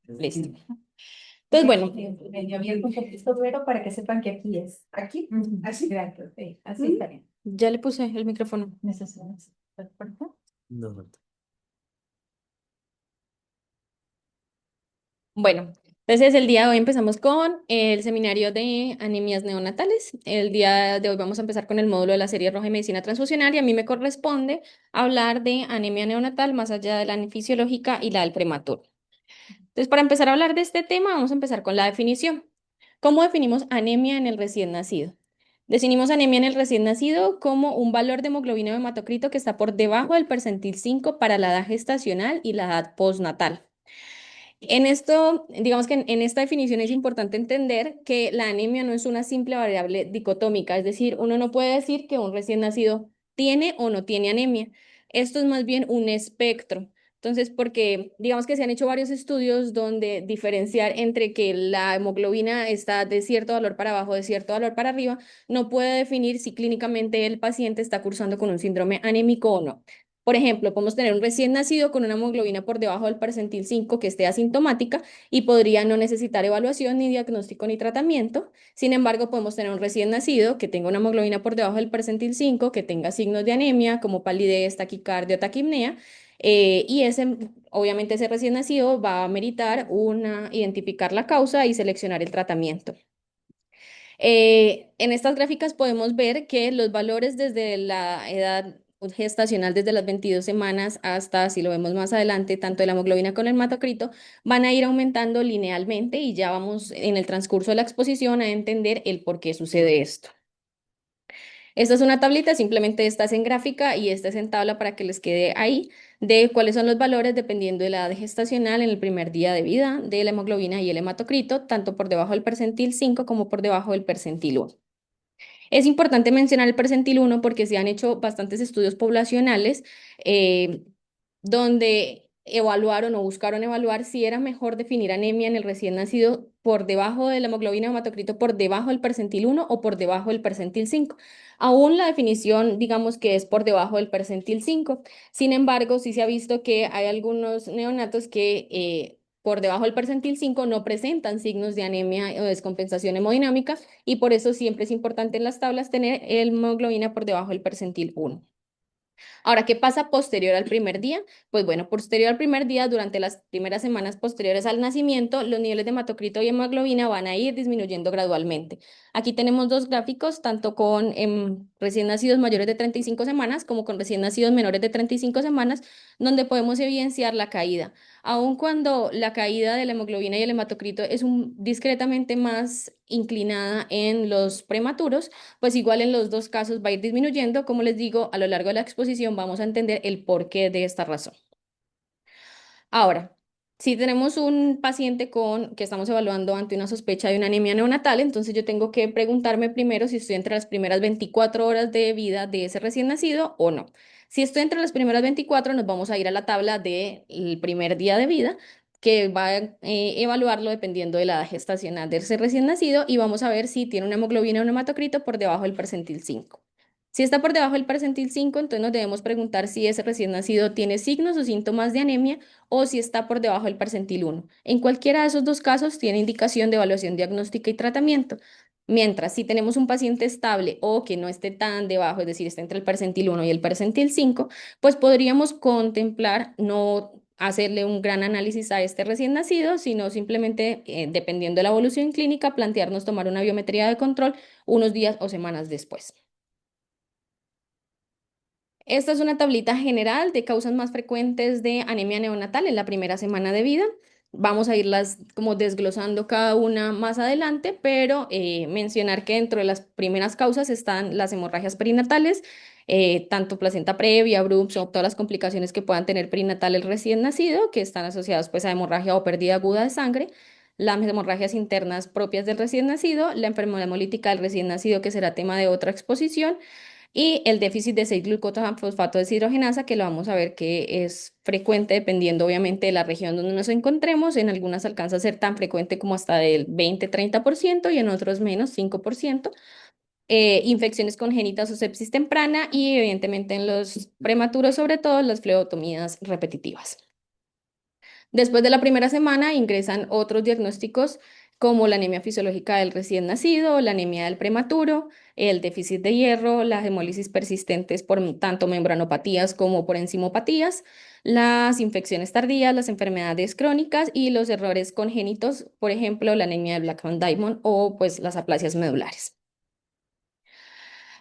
Listo. Entonces, bueno, Medio abierto un poquito duero para que sepan que aquí es. Aquí, así. Gracias, sí, así está bien. ya le puse el micrófono. Necesitamos. ¿Perfecto? Bueno, entonces el día de hoy empezamos con el seminario de anemias neonatales. El día de hoy vamos a empezar con el módulo de la serie roja de medicina transfusionaria. A mí me corresponde hablar de anemia neonatal más allá de la fisiológica y la del prematuro. Entonces, para empezar a hablar de este tema, vamos a empezar con la definición. ¿Cómo definimos anemia en el recién nacido? Definimos anemia en el recién nacido como un valor de hemoglobina o hematocrito que está por debajo del percentil 5 para la edad gestacional y la edad postnatal. En esto, digamos que en esta definición es importante entender que la anemia no es una simple variable dicotómica, es decir, uno no puede decir que un recién nacido tiene o no tiene anemia. Esto es más bien un espectro. Entonces, porque digamos que se han hecho varios estudios donde diferenciar entre que la hemoglobina está de cierto valor para abajo, de cierto valor para arriba, no puede definir si clínicamente el paciente está cursando con un síndrome anémico o no. Por ejemplo, podemos tener un recién nacido con una hemoglobina por debajo del percentil 5 que esté asintomática y podría no necesitar evaluación, ni diagnóstico, ni tratamiento. Sin embargo, podemos tener un recién nacido que tenga una hemoglobina por debajo del percentil 5, que tenga signos de anemia como palidez, taquicardia o taquipnea. Y obviamente ese recién nacido va a meritar identificar la causa y seleccionar el tratamiento. En estas gráficas podemos ver que los valores desde la edad gestacional, desde las 22 semanas hasta, si lo vemos más adelante, tanto de la hemoglobina con el hematocrito, van a ir aumentando linealmente y ya vamos en el transcurso de la exposición a entender el por qué sucede esto. Esta es una tablita, simplemente esta es en gráfica y esta es en tabla para que les quede ahí de cuáles son los valores dependiendo de la edad gestacional en el primer día de vida de la hemoglobina y el hematocrito, tanto por debajo del percentil 5 como por debajo del percentil 1. Es importante mencionar el percentil 1 porque se han hecho bastantes estudios poblacionales eh, donde evaluaron o buscaron evaluar si era mejor definir anemia en el recién nacido por debajo de la hemoglobina o hematocrito, por debajo del percentil 1 o por debajo del percentil 5. Aún la definición, digamos que es por debajo del percentil 5. Sin embargo, sí se ha visto que hay algunos neonatos que por debajo del percentil 5 no presentan signos de anemia o descompensación hemodinámica y por eso siempre es importante en las tablas tener hemoglobina por debajo del percentil 1. Ahora, ¿qué pasa posterior al primer día? Pues bueno, posterior al primer día, durante las primeras semanas posteriores al nacimiento, los niveles de hematocrito y hemoglobina van a ir disminuyendo gradualmente. Aquí tenemos dos gráficos, tanto con recién nacidos mayores de 35 semanas como con recién nacidos menores de 35 semanas, donde podemos evidenciar la caída. Aun cuando la caída de la hemoglobina y el hematocrito es discretamente más inclinada en los prematuros, pues igual en los dos casos va a ir disminuyendo. Como les digo, a lo largo de la exposición vamos a entender el porqué de esta razón. Ahora, si tenemos un paciente que estamos evaluando ante una sospecha de una anemia neonatal, entonces yo tengo que preguntarme primero si estoy entre las primeras 24 horas de vida de ese recién nacido o no. Si estoy entre las primeras 24, nos vamos a ir a la tabla del primer día de vida, que va a evaluarlo dependiendo de la edad gestacional de ese recién nacido y vamos a ver si tiene una hemoglobina o un hematocrito por debajo del percentil 5. Si está por debajo del percentil 5, entonces nos debemos preguntar si ese recién nacido tiene signos o síntomas de anemia o si está por debajo del percentil 1. En cualquiera de esos dos casos tiene indicación de evaluación diagnóstica y tratamiento. Mientras, si tenemos un paciente estable o que no esté tan debajo, es decir, está entre el percentil 1 y el percentil 5, pues podríamos contemplar no hacerle un gran análisis a este recién nacido, sino simplemente, dependiendo de la evolución clínica, plantearnos tomar una biometría de control unos días o semanas después. Esta es una tablita general de causas más frecuentes de anemia neonatal en la primera semana de vida. Vamos a irlas como desglosando cada una más adelante, pero mencionar que dentro de las primeras causas están las hemorragias perinatales, tanto placenta previa, BRUPS o todas las complicaciones que puedan tener perinatal el recién nacido, que están asociadas pues a hemorragia o pérdida aguda de sangre, las hemorragias internas propias del recién nacido, la enfermedad hemolítica del recién nacido, que será tema de otra exposición, y el déficit de 6-glucosa-fosfato deshidrogenasa, que lo vamos a ver que es frecuente dependiendo obviamente de la región donde nos encontremos. En algunas alcanza a ser tan frecuente como hasta del 20-30% y en otros menos, 5%. Infecciones congénitas o sepsis temprana y evidentemente en los prematuros, sobre todo las flebotomías repetitivas. Después de la primera semana ingresan otros diagnósticos como la anemia fisiológica del recién nacido, la anemia del prematuro, el déficit de hierro, las hemólisis persistentes por tanto membranopatías como por enzimopatías, las infecciones tardías, las enfermedades crónicas y los errores congénitos, por ejemplo, la anemia de Blackman-Diamond o pues las aplasias medulares.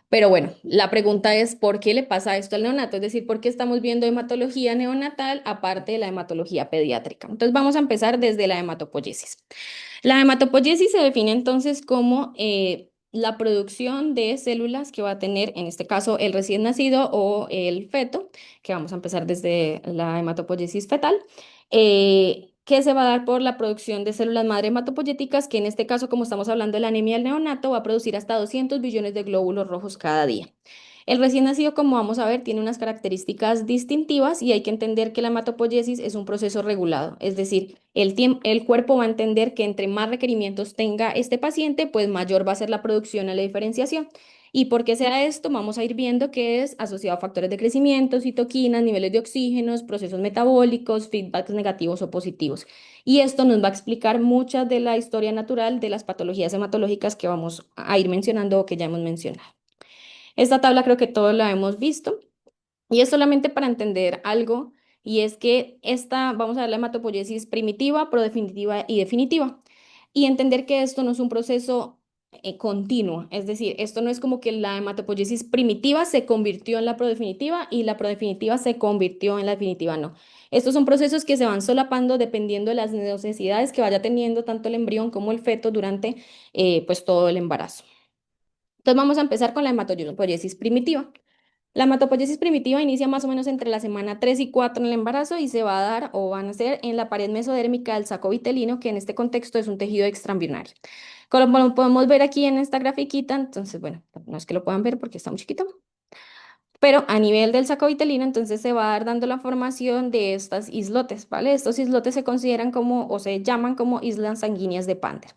Pero bueno, la pregunta es, ¿por qué le pasa esto al neonato? Es decir, ¿por qué estamos viendo hematología neonatal aparte de la hematología pediátrica? Entonces vamos a empezar desde la hematopoiesis. La hematopoiesis se define entonces como la producción de células que va a tener, en este caso, el recién nacido o el feto, que vamos a empezar desde la hematopoiesis fetal, que se va a dar por la producción de células madre hematopoyéticas, que en este caso, como estamos hablando de la anemia del neonato, va a producir hasta 200 billones de glóbulos rojos cada día. El recién nacido, como vamos a ver, tiene unas características distintivas y hay que entender que la hematopoiesis es un proceso regulado, es decir, el cuerpo va a entender que entre más requerimientos tenga este paciente, pues mayor va a ser la producción a la diferenciación. ¿Y por qué será esto? Vamos a ir viendo que es asociado a factores de crecimiento, citoquinas, niveles de oxígenos, procesos metabólicos, feedbacks negativos o positivos. Y esto nos va a explicar mucha de la historia natural de las patologías hematológicas que vamos a ir mencionando o que ya hemos mencionado. Esta tabla creo que todos la hemos visto y es solamente para entender algo y es que esta, vamos a ver la hematopoiesis primitiva, prodefinitiva y definitiva y entender que esto no es un proceso continuo, es decir, esto no es como que la hematopoiesis primitiva se convirtió en la prodefinitiva y la prodefinitiva se convirtió en la definitiva, no. Estos son procesos que se van solapando dependiendo de las necesidades que vaya teniendo tanto el embrión como el feto durante pues todo el embarazo. Entonces vamos a empezar con la hematopoiesis primitiva. La hematopoiesis primitiva inicia más o menos entre la semana 3 y 4 en el embarazo y se va a dar o van a ser en la pared mesodérmica del saco vitelino, que en este contexto es un tejido extraembrionario. Como lo podemos ver aquí en esta grafiquita, entonces, bueno, no es que lo puedan ver porque está muy chiquito, pero a nivel del saco vitelino, entonces se va a dar dando la formación de estas islotes, ¿vale? Estos islotes se consideran como o se llaman como islas sanguíneas de Pander.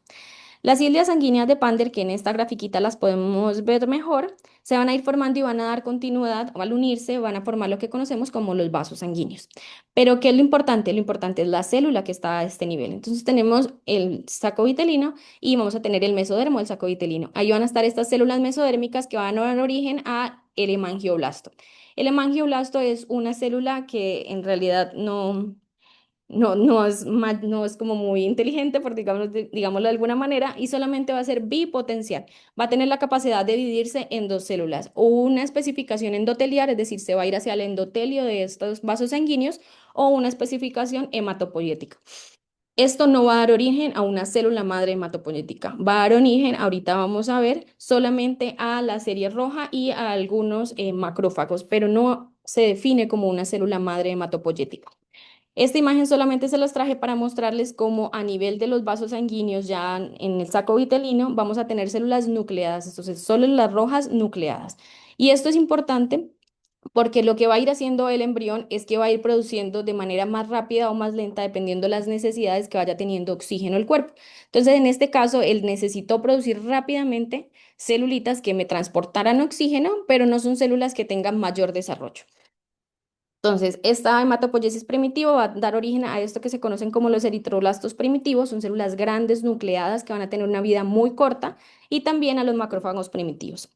Las islas sanguíneas de Pander, que en esta grafiquita las podemos ver mejor, se van a ir formando y van a dar continuidad, o al unirse van a formar lo que conocemos como los vasos sanguíneos. Pero, ¿qué es lo importante? Lo importante es la célula que está a este nivel. Entonces tenemos el saco vitelino y vamos a tener el mesodermo del saco vitelino. Ahí van a estar estas células mesodérmicas que van a dar origen a el hemangioblasto. El hemangioblasto es una célula que en realidad no es como muy inteligente, por digámoslo de alguna manera, y solamente va a ser bipotencial. Va a tener la capacidad de dividirse en dos células, o una especificación endotelial, es decir, se va a ir hacia el endotelio de estos vasos sanguíneos, o una especificación hematopoyética. Esto no va a dar origen a una célula madre hematopoyética, va a dar origen, ahorita vamos a ver, solamente a la serie roja y a algunos macrófagos, pero no se define como una célula madre hematopoyética. Esta imagen solamente se las traje para mostrarles cómo a nivel de los vasos sanguíneos, ya en el saco vitelino, vamos a tener células nucleadas, entonces células rojas nucleadas. Y esto es importante porque lo que va a ir haciendo el embrión es que va a ir produciendo de manera más rápida o más lenta, dependiendo de las necesidades que vaya teniendo oxígeno el cuerpo. Entonces, en este caso, él necesitó producir rápidamente celulitas que me transportaran oxígeno, pero no son células que tengan mayor desarrollo. Entonces, esta hematopoiesis primitiva va a dar origen a esto que se conocen como los eritroblastos primitivos, son células grandes nucleadas que van a tener una vida muy corta y también a los macrófagos primitivos.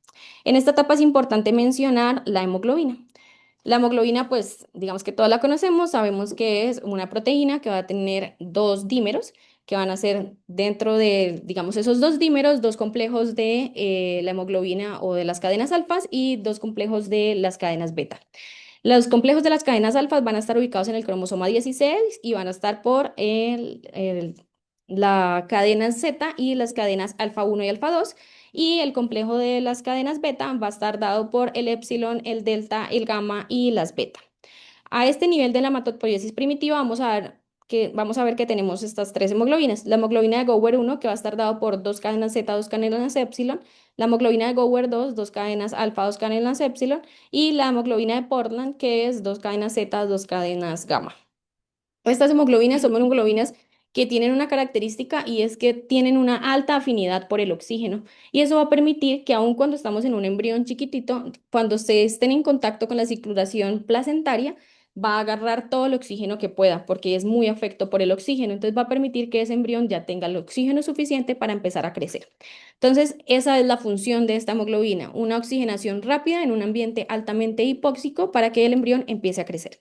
En esta etapa es importante mencionar la hemoglobina. La hemoglobina, pues, digamos que todas la conocemos, sabemos que es una proteína que va a tener dos dímeros que van a ser dentro de, digamos, esos dos dímeros, dos complejos de la hemoglobina o de las cadenas alfas y dos complejos de las cadenas beta. Los complejos de las cadenas alfas van a estar ubicados en el cromosoma 16 y van a estar por la cadena Z y las cadenas alfa 1 y alfa 2. Y el complejo de las cadenas beta va a estar dado por el epsilon, el delta, el gamma y las beta. A este nivel de la hematopoiesis primitiva vamos a ver que tenemos estas tres hemoglobinas. La hemoglobina de Gower 1, que va a estar dado por dos cadenas Z, dos cadenas epsilon. La hemoglobina de Gower 2, dos cadenas alfa, dos cadenas epsilon. Y la hemoglobina de Portland, que es dos cadenas Z, dos cadenas gamma. Estas hemoglobinas son hemoglobinas que tienen una característica y es que tienen una alta afinidad por el oxígeno. Y eso va a permitir que aun cuando estamos en un embrión chiquitito, cuando se estén en contacto con la circulación placentaria, va a agarrar todo el oxígeno que pueda, porque es muy afecto por el oxígeno, entonces va a permitir que ese embrión ya tenga el oxígeno suficiente para empezar a crecer. Entonces, esa es la función de esta hemoglobina, una oxigenación rápida en un ambiente altamente hipóxico para que el embrión empiece a crecer.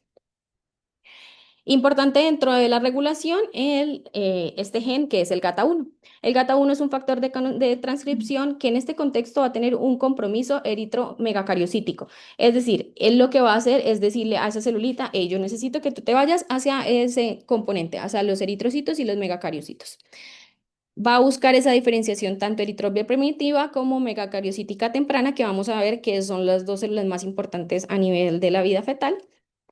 Importante dentro de la regulación, este gen que es el GATA1. El GATA1 es un factor de transcripción que en este contexto va a tener un compromiso eritromegacariocítico. Es decir, él lo que va a hacer es decirle a esa celulita, hey, yo necesito que tú te vayas hacia ese componente, hacia los eritrocitos y los megacariocitos. Va a buscar esa diferenciación tanto eritrobia primitiva como megacariocítica temprana, que vamos a ver que son las dos células más importantes a nivel de la vida fetal.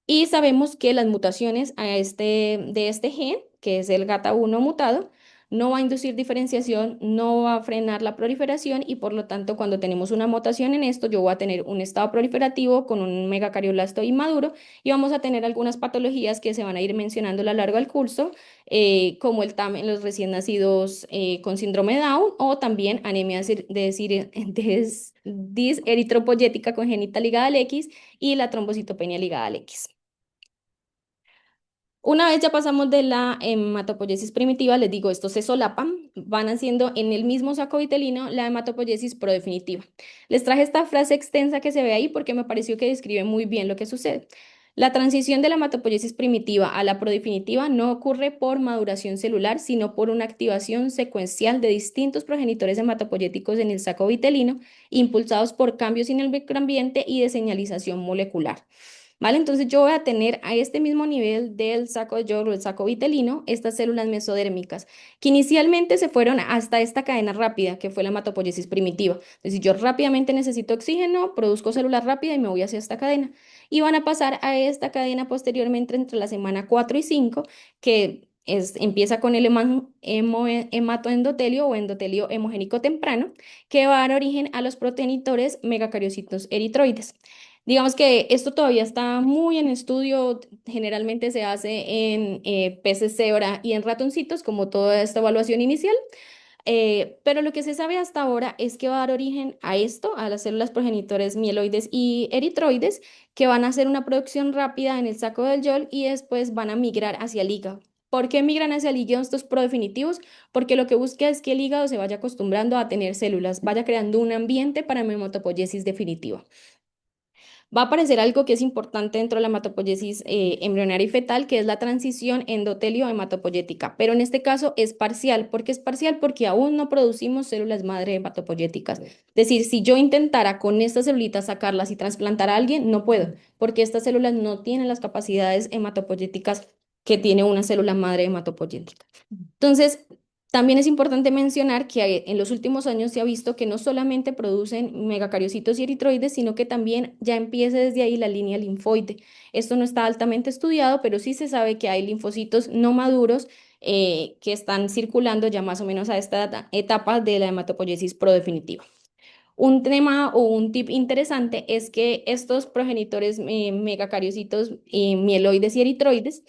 Y sabemos que las mutaciones de este gen, que es el GATA1 mutado, no va a inducir diferenciación, no va a frenar la proliferación y por lo tanto cuando tenemos una mutación en esto, yo voy a tener un estado proliferativo con un megacardioblasto inmaduro y vamos a tener algunas patologías que se van a ir mencionando a lo largo del curso, como el TAM en los recién nacidos con síndrome de Down o también anemia diseritropoyética congénita ligada al X y la trombocitopenia ligada al X. Una vez ya pasamos de la hematopoiesis primitiva, les digo, estos se solapan, van haciendo en el mismo saco vitelino la hematopoiesis prodefinitiva. Les traje esta frase extensa que se ve ahí porque me pareció que describe muy bien lo que sucede. La transición de la hematopoiesis primitiva a la prodefinitiva no ocurre por maduración celular, sino por una activación secuencial de distintos progenitores hematopoyéticos en el saco vitelino, impulsados por cambios en el microambiente y de señalización molecular. ¿Vale? Entonces yo voy a tener a este mismo nivel del saco de Joule o el saco vitelino estas células mesodérmicas que inicialmente se fueron hasta esta cadena rápida que fue la hematopoiesis primitiva. Entonces si yo rápidamente necesito oxígeno, produzco células rápidas y me voy hacia esta cadena. Y van a pasar a esta cadena posteriormente entre la semana 4 y 5 que empieza con el hematoendotelio o endotelio hemogénico temprano que va a dar origen a los progenitores megacariocitos eritroides. Digamos que esto todavía está muy en estudio, generalmente se hace en peces cebra y en ratoncitos, como toda esta evaluación inicial, pero lo que se sabe hasta ahora es que va a dar origen a esto, a las células progenitores mieloides y eritroides, que van a hacer una producción rápida en el saco del YOL y después van a migrar hacia el hígado. ¿Por qué migran hacia el hígado estos prodefinitivos? Porque lo que busca es que el hígado se vaya acostumbrando a tener células, vaya creando un ambiente para hematopoiesis definitiva. Va a aparecer algo que es importante dentro de la hematopoiesis embrionaria y fetal, que es la transición endotelio-hematopoyética, pero en este caso es parcial. ¿Por qué es parcial? Porque aún no producimos células madre hematopoyéticas. Es decir, si yo intentara con estas celulitas sacarlas y trasplantar a alguien, no puedo, porque estas células no tienen las capacidades hematopoyéticas que tiene una célula madre hematopoyética. Entonces, también es importante mencionar que en los últimos años se ha visto que no solamente producen megacariocitos y eritroides, sino que también ya empieza desde ahí la línea linfoide. Esto no está altamente estudiado, pero sí se sabe que hay linfocitos no maduros que están circulando ya más o menos a esta etapa de la hematopoiesis prodefinitiva. Un tema o un tip interesante es que estos progenitores megacariocitos, mieloides y eritroides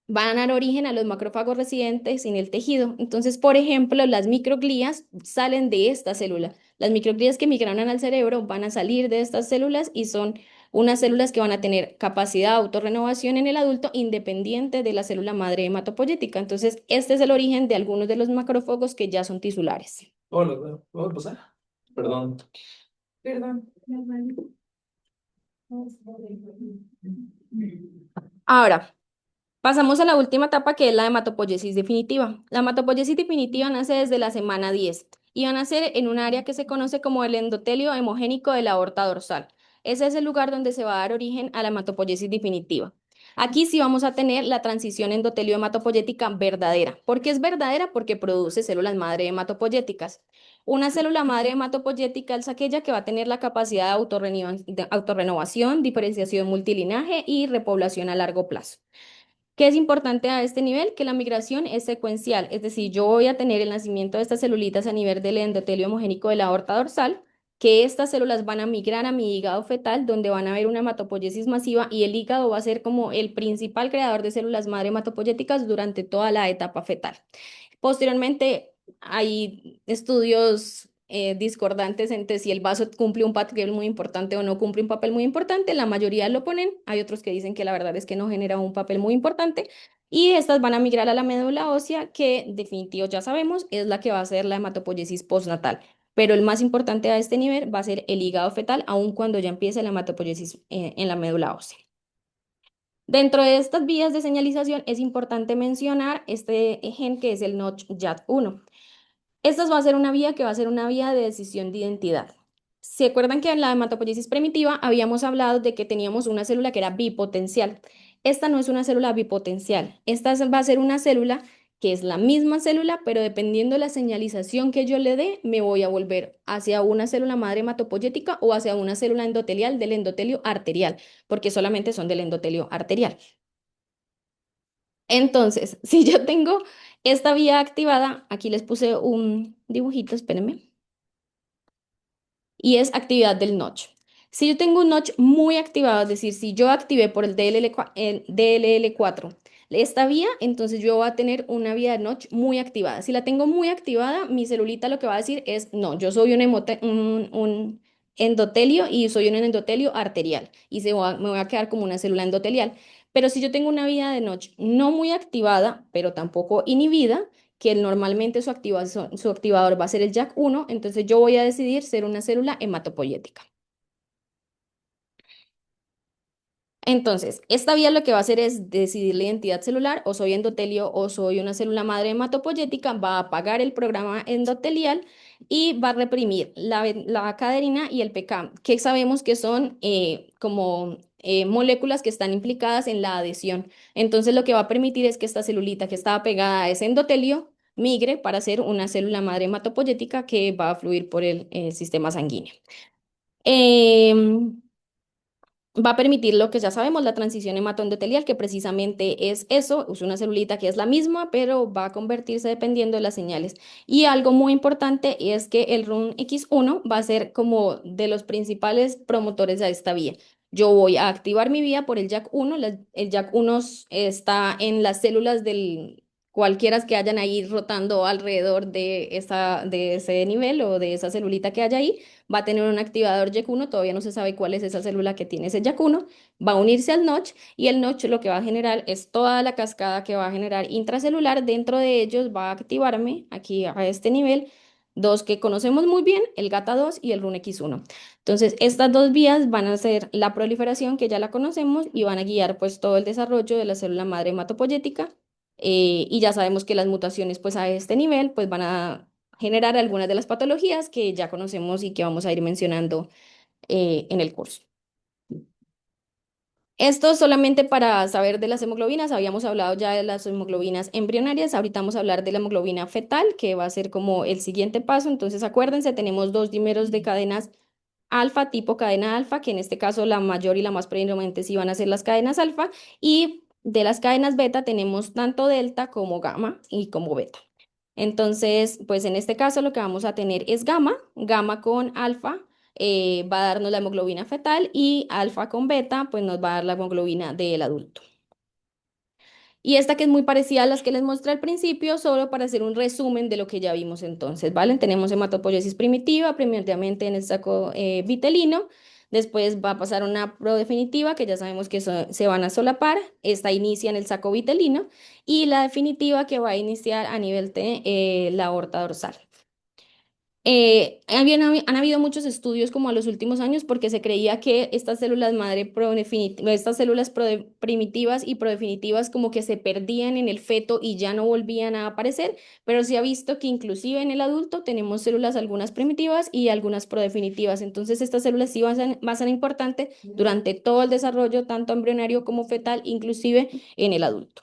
van a dar origen a los macrófagos residentes en el tejido. Entonces, por ejemplo, las microglías salen de esta célula. Las microglías que migraron al cerebro van a salir de estas células y son unas células que van a tener capacidad de autorrenovación en el adulto independiente de la célula madre hematopoyética. Entonces, este es el origen de algunos de los macrófagos que ya son tisulares. Hola, ¿puedo pasar? Perdón. Perdón. Ahora, pasamos a la última etapa que es la hematopoiesis definitiva. La hematopoiesis definitiva nace desde la semana 10 y va a nacer en un área que se conoce como el endotelio hemogénico de la aorta dorsal. Ese es el lugar donde se va a dar origen a la hematopoiesis definitiva. Aquí sí vamos a tener la transición endotelio hematopoyética verdadera. ¿Por qué es verdadera? Porque produce células madre hematopoyéticas. Una célula madre hematopoyética es aquella que va a tener la capacidad de autorrenovación, diferenciación multilinaje y repoblación a largo plazo. ¿Qué es importante a este nivel? Que la migración es secuencial, es decir, yo voy a tener el nacimiento de estas celulitas a nivel del endotelio hemogénico de la aorta dorsal, que estas células van a migrar a mi hígado fetal, donde van a haber una hematopoiesis masiva y el hígado va a ser como el principal creador de células madre hematopoyéticas durante toda la etapa fetal. Posteriormente, hay estudios discordantes entre si el vaso cumple un papel muy importante o no cumple un papel muy importante. La mayoría lo ponen, hay otros que dicen que la verdad es que no genera un papel muy importante. Y estas van a migrar a la médula ósea, que definitivo ya sabemos es la que va a ser la hematopoiesis postnatal. Pero el más importante a este nivel va a ser el hígado fetal, aun cuando ya empiece la hematopoiesis en la médula ósea. Dentro de estas vías de señalización es importante mencionar este gen que es el Notch-JAK1. Esta va a ser una vía que va a ser una vía de decisión de identidad. ¿Se acuerdan que en la hematopoiesis primitiva habíamos hablado de que teníamos una célula que era bipotencial? Esta no es una célula bipotencial. Esta va a ser una célula que es la misma célula, pero dependiendo de la señalización que yo le dé, me voy a volver hacia una célula madre hematopoyética o hacia una célula endotelial del endotelio arterial, porque solamente son del endotelio arterial. Entonces, si yo tengo esta vía activada, aquí les puse un dibujito, espérenme, y es actividad del notch. Si yo tengo un notch muy activado, es decir, si yo activé por el DLL4 esta vía, entonces yo voy a tener una vía de notch muy activada. Si la tengo muy activada, mi celulita lo que va a decir es, no, yo soy un endotelio y soy un endotelio arterial y me voy a quedar como una célula endotelial. Pero si yo tengo una vía de notch no muy activada, pero tampoco inhibida, que normalmente su activador va a ser el JAK1, entonces yo voy a decidir ser una célula hematopoyética. Entonces, esta vía lo que va a hacer es decidir la identidad celular, o soy endotelio o soy una célula madre hematopoyética, va a apagar el programa endotelial y va a reprimir la caderina y el PK, que sabemos que son como moléculas que están implicadas en la adhesión. Entonces, lo que va a permitir es que esta celulita que estaba pegada a ese endotelio migre para ser una célula madre hematopoyética que va a fluir por el sistema sanguíneo. Em, Va a permitir lo que ya sabemos, la transición hematoendotelial, que precisamente es eso, es una celulita que es la misma, pero va a convertirse dependiendo de las señales. Y algo muy importante es que el RUNX1 va a ser como de los principales promotores a esta vía. Yo voy a activar mi vía por el JAK1. El JAK1 está en las células del cualquiera que hayan ahí rotando alrededor de ese nivel o de esa celulita que haya ahí va a tener un activador YEC1, todavía no se sabe cuál es esa célula que tiene ese YEC1, va a unirse al Notch y el Notch lo que va a generar es toda la cascada que va a generar intracelular. Dentro de ellos va a activarme aquí a este nivel dos que conocemos muy bien, el GATA2 y el RUNX1. Entonces, estas dos vías van a ser la proliferación, que ya la conocemos, y van a guiar pues todo el desarrollo de la célula madre hematopoyética. Y ya sabemos que las mutaciones pues a este nivel pues van a generar algunas de las patologías que ya conocemos y que vamos a ir mencionando en el curso. Esto solamente para saber de las hemoglobinas. Habíamos hablado ya de las hemoglobinas embrionarias. Ahorita vamos a hablar de la hemoglobina fetal, que va a ser como el siguiente paso. Entonces, acuérdense, tenemos dos dímeros de cadenas alfa, tipo cadena alfa, que en este caso la mayor y la más predominante sí van a ser las cadenas alfa. Y de las cadenas beta tenemos tanto delta como gamma y como beta. Entonces, pues en este caso lo que vamos a tener es gamma, gamma con alfa va a darnos la hemoglobina fetal y alfa con beta pues nos va a dar la hemoglobina del adulto. Y esta que es muy parecida a las que les mostré al principio, solo para hacer un resumen de lo que ya vimos entonces, ¿vale? Tenemos hematopoiesis primitiva, primordialmente en el saco vitelino, después va a pasar una prodefinitiva, que ya sabemos que se van a solapar, esta inicia en el saco vitelino, y la definitiva que va a iniciar a nivel de la aorta dorsal. Han habido muchos estudios como a los últimos años porque se creía que estas células madre estas células primitivas y prodefinitivas como que se perdían en el feto y ya no volvían a aparecer, pero se ha visto que inclusive en el adulto tenemos células algunas primitivas y algunas prodefinitivas. Entonces estas células sí van a ser importantes durante todo el desarrollo, tanto embrionario como fetal, inclusive en el adulto.